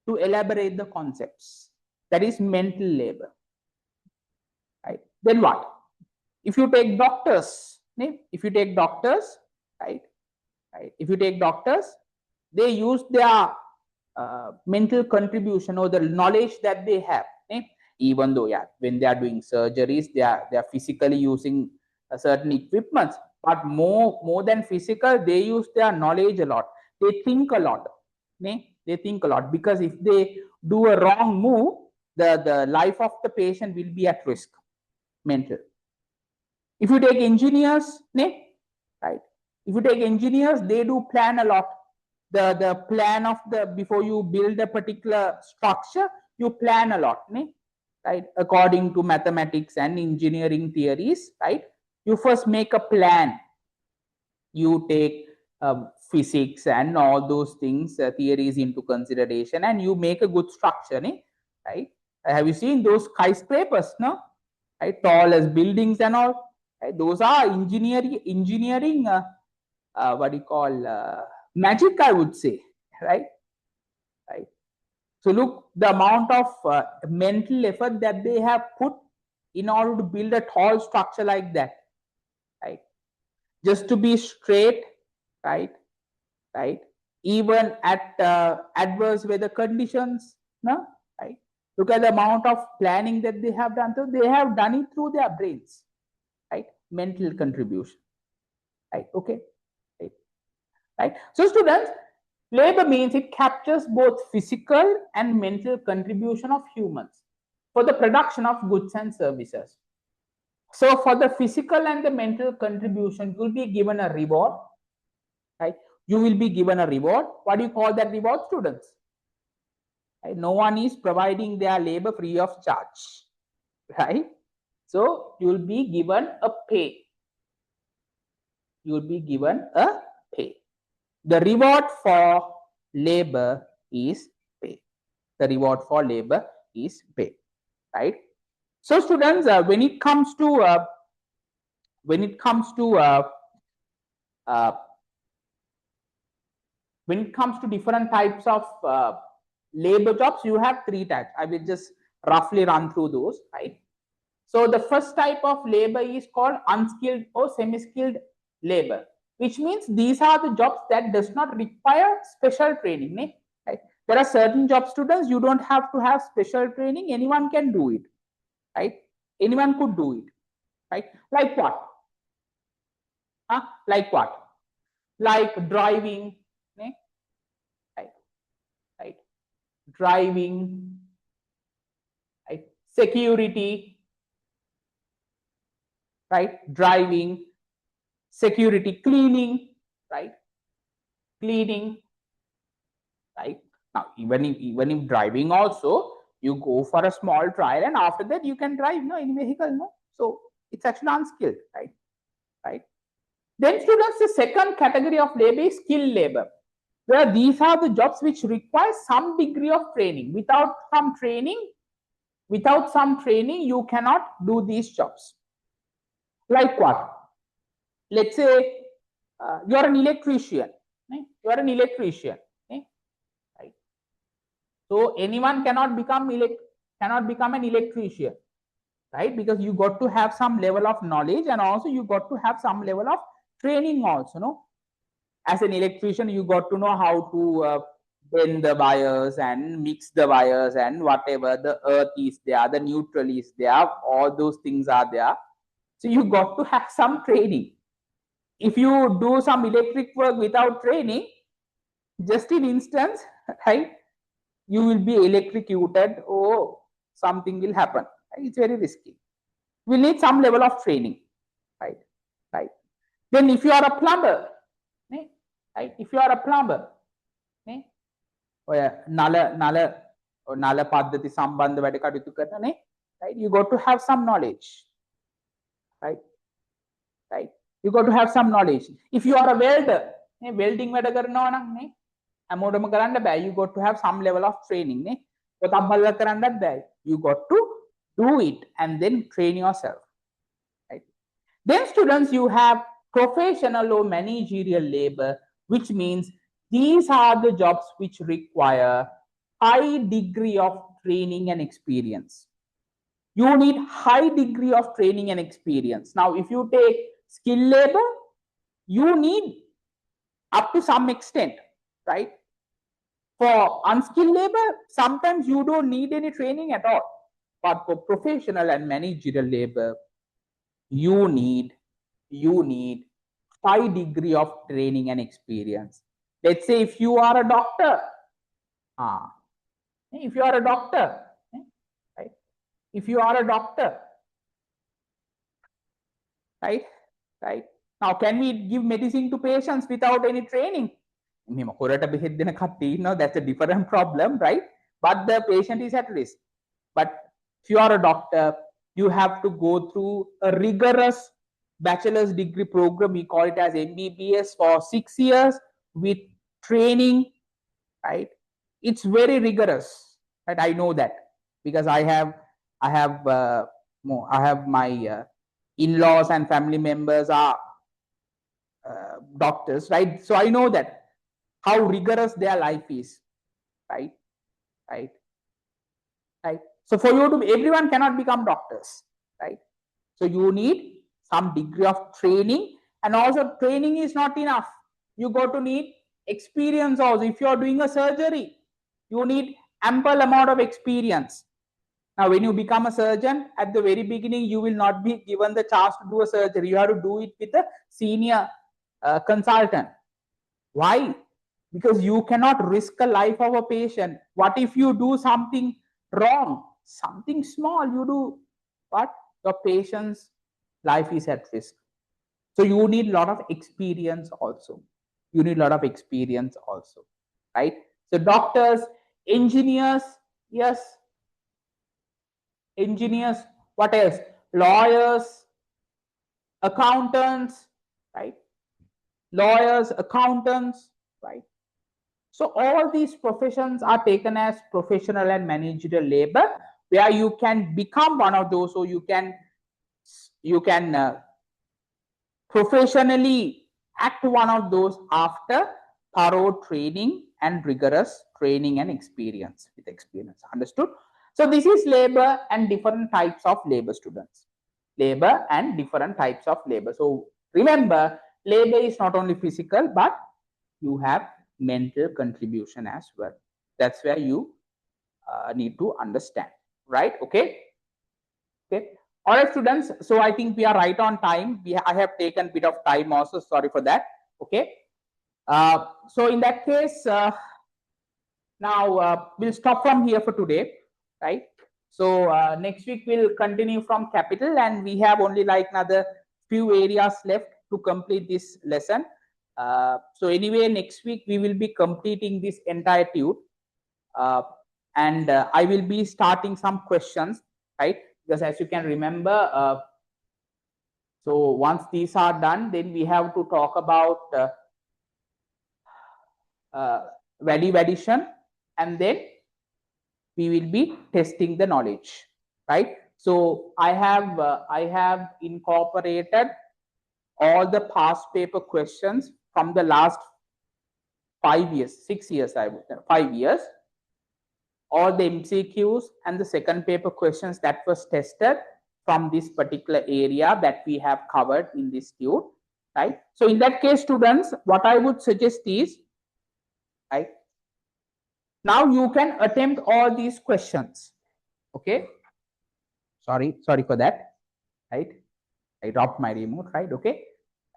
[SPEAKER 2] to elaborate the concepts. That is mental labor, right? Then what? If you take doctors, right? If you take doctors, they use their mental contribution or the knowledge that they have. Even though, when they are doing surgeries, they are physically using a certain equipment, but more than physical, they use their knowledge a lot. They think a lot. They think a lot, because if they do a wrong move, the life of the patient will be at risk. Mental. If you take engineers, right? If you take engineers, they do plan a lot. The plan of before you build a particular structure, you plan a lot, right? According to mathematics and engineering theories, right? You first make a plan. You take physics and all those things, theories into consideration, and you make a good structure, right? Have you seen those skyscrapers, right? Tall as buildings and all, right? Those are engineering what do you call magic, I would say, right? So look, the amount of mental effort that they have put in order to build a tall structure like that, right? Just to be straight, right? Even at adverse weather conditions, right? Look at the amount of planning that they have done. So they have done it through their brains, right? Mental contribution, right? Okay, right? So students, labor means it captures both physical and mental contribution of humans for the production of goods and services. So for the physical and the mental contribution, you will be given a reward, right? You will be given a reward. What do you call that reward, students? Right? No one is providing their labor free of charge, right? So you will be given a pay. You will be given a pay. The reward for labor is pay. The reward for labor is pay, right? So students, when it comes to different types of labor jobs, you have three types. I will just roughly run through those, right? So the first type of labor is called unskilled or semi-skilled labor, which means these are the jobs that does not require special training, right? There are certain job, students, you don't have to have special training. Anyone can do it, right? Anyone could do it, right? Like what? Like what? Like driving, right? Driving, right? Security, right? Driving, security, cleaning, right? Cleaning, right? Now, even if driving also, you go for a small trial, and after that you can drive, any vehicle, So it's actually unskilled, right? Then students, the second category of labor is skilled labor, where these are the jobs which require some degree of training. Without some training, you cannot do these jobs. Like what? Let's say you're an electrician. You're an electrician. Right? So anyone cannot become an electrician, right? Because you got to have some level of knowledge, and also you got to have some level of training also, as an electrician, you got to know how to bend the wires and mix the wires and whatever, the earth is there, the neutral is there, all those things are there. So you got to have some training. If you do some electric work without training, just in instance, right, you will be electrocuted or something will happen. Right? It's very risky. We need some level of training, right? Right. Then if you are a plumber, right? If you are a plumber, නල පද්ධති සම්බන්ධ වැඩ කටයුතු කරනනේ, right? You got to have some knowledge, right? Right? You got to have some knowledge. If you are a welder, welding වැඩ කරනවා නම් නේ හැමෝටම කරන්න බෑ. You got to have some level of training නේ. පොතක් බලලා කරන්නත් බෑ. You got to do it and then train yourself, right? Then students, you have professional or managerial labor, which means these are the jobs which require high degree of training and experience. You need high degree of training and experience. Now, if you take skill labor, you need up to some extent, right? For unskilled labor, sometimes you don't need any training at all. But for professional and managerial labor, you need high degree of training and experience. Let's say if you are a doctor, if you are a doctor, right? If you are a doctor, right? Right? Now, can we give medicine to patients without any training? That's a different problem, right? But the patient is at risk. But if you are a doctor, you have to go through a rigorous bachelor's degree program. We call it as MBBS for 6 years with training, right? It's very rigorous, right? I know that because I have my in-laws and family members are doctors, right? So I know that how rigorous their life is, right? Right? Right? So for you to, everyone cannot become doctors, right? So you need some degree of training, and also training is not enough. You got to need experience also. If you are doing a surgery, you need ample amount of experience. Now, when you become a surgeon, at the very beginning, you will not be given the chance to do a surgery. You have to do it with a senior consultant. Why? Because you cannot risk the life of a patient. What if you do something wrong, something small, you do what? Your patient's life is at risk. So you need a lot of experience also. You need a lot of experience also, right? So doctors, engineers, yes. Engineers, what else? Lawyers, accountants, right? Lawyers, accountants, right? So all these professions are taken as professional and managerial labor, where you can become one of those, so you can professionally act one of those after thorough training and rigorous training and experience with experience. Understood? So this is labor and different types of labor, students. Labor and different types of labor. So remember, labor is not only physical, but you have mental contribution as well. That's where you need to understand, right? Okay. Okay. All right, students. So I think we are right on time. I have taken a bit of time also. Sorry for that. Okay. So in that case, now we'll stop from here for today, right? So next week we'll continue from capital, and we have only like another few areas left to complete this lesson. So anyway, next week we will be completing this entire tube, and I will be starting some questions, right? Because as you can remember, so once these are done, then we have to talk about value addition, and then we will be testing the knowledge, right? So I have incorporated all the past paper questions from the last 5 years, 6 years, 5 years, all the MCQs and the second paper questions that was tested from this particular area that we have covered in this tube. right? So in that case, students, what I would suggest is, right, now you can attempt all these questions. Okay, sorry for that, right? I dropped my remote, right? Okay,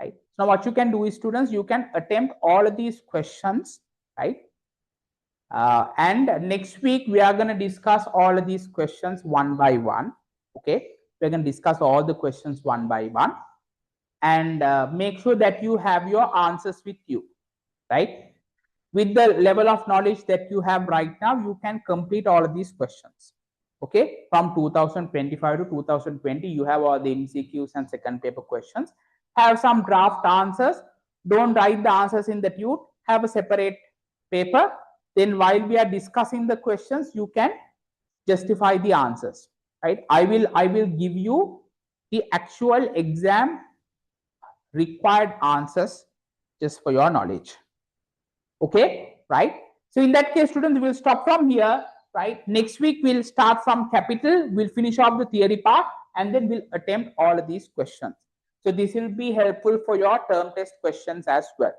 [SPEAKER 2] right. So what you can do is, students, you can attempt all of these questions, right? And next week we are going to discuss all of these questions one by one. Okay, we're going to discuss all the questions one by one, and make sure that you have your answers with you, right? With the level of knowledge that you have right now, you can complete all of these questions. Okay, from 2025 to 2020, you have all the MCQs and second paper questions. Have some draft answers. Don't write the answers in the tute. Have a separate paper. Then while we are discussing the questions, you can justify the answers, right? I will give you the actual exam required answers just for your knowledge. Okay, right? So in that case, students, we'll stop from here, right? Next week, we'll start from capital. We'll finish off the theory part, and then we'll attempt all of these questions. So this will be helpful for your term test questions as well.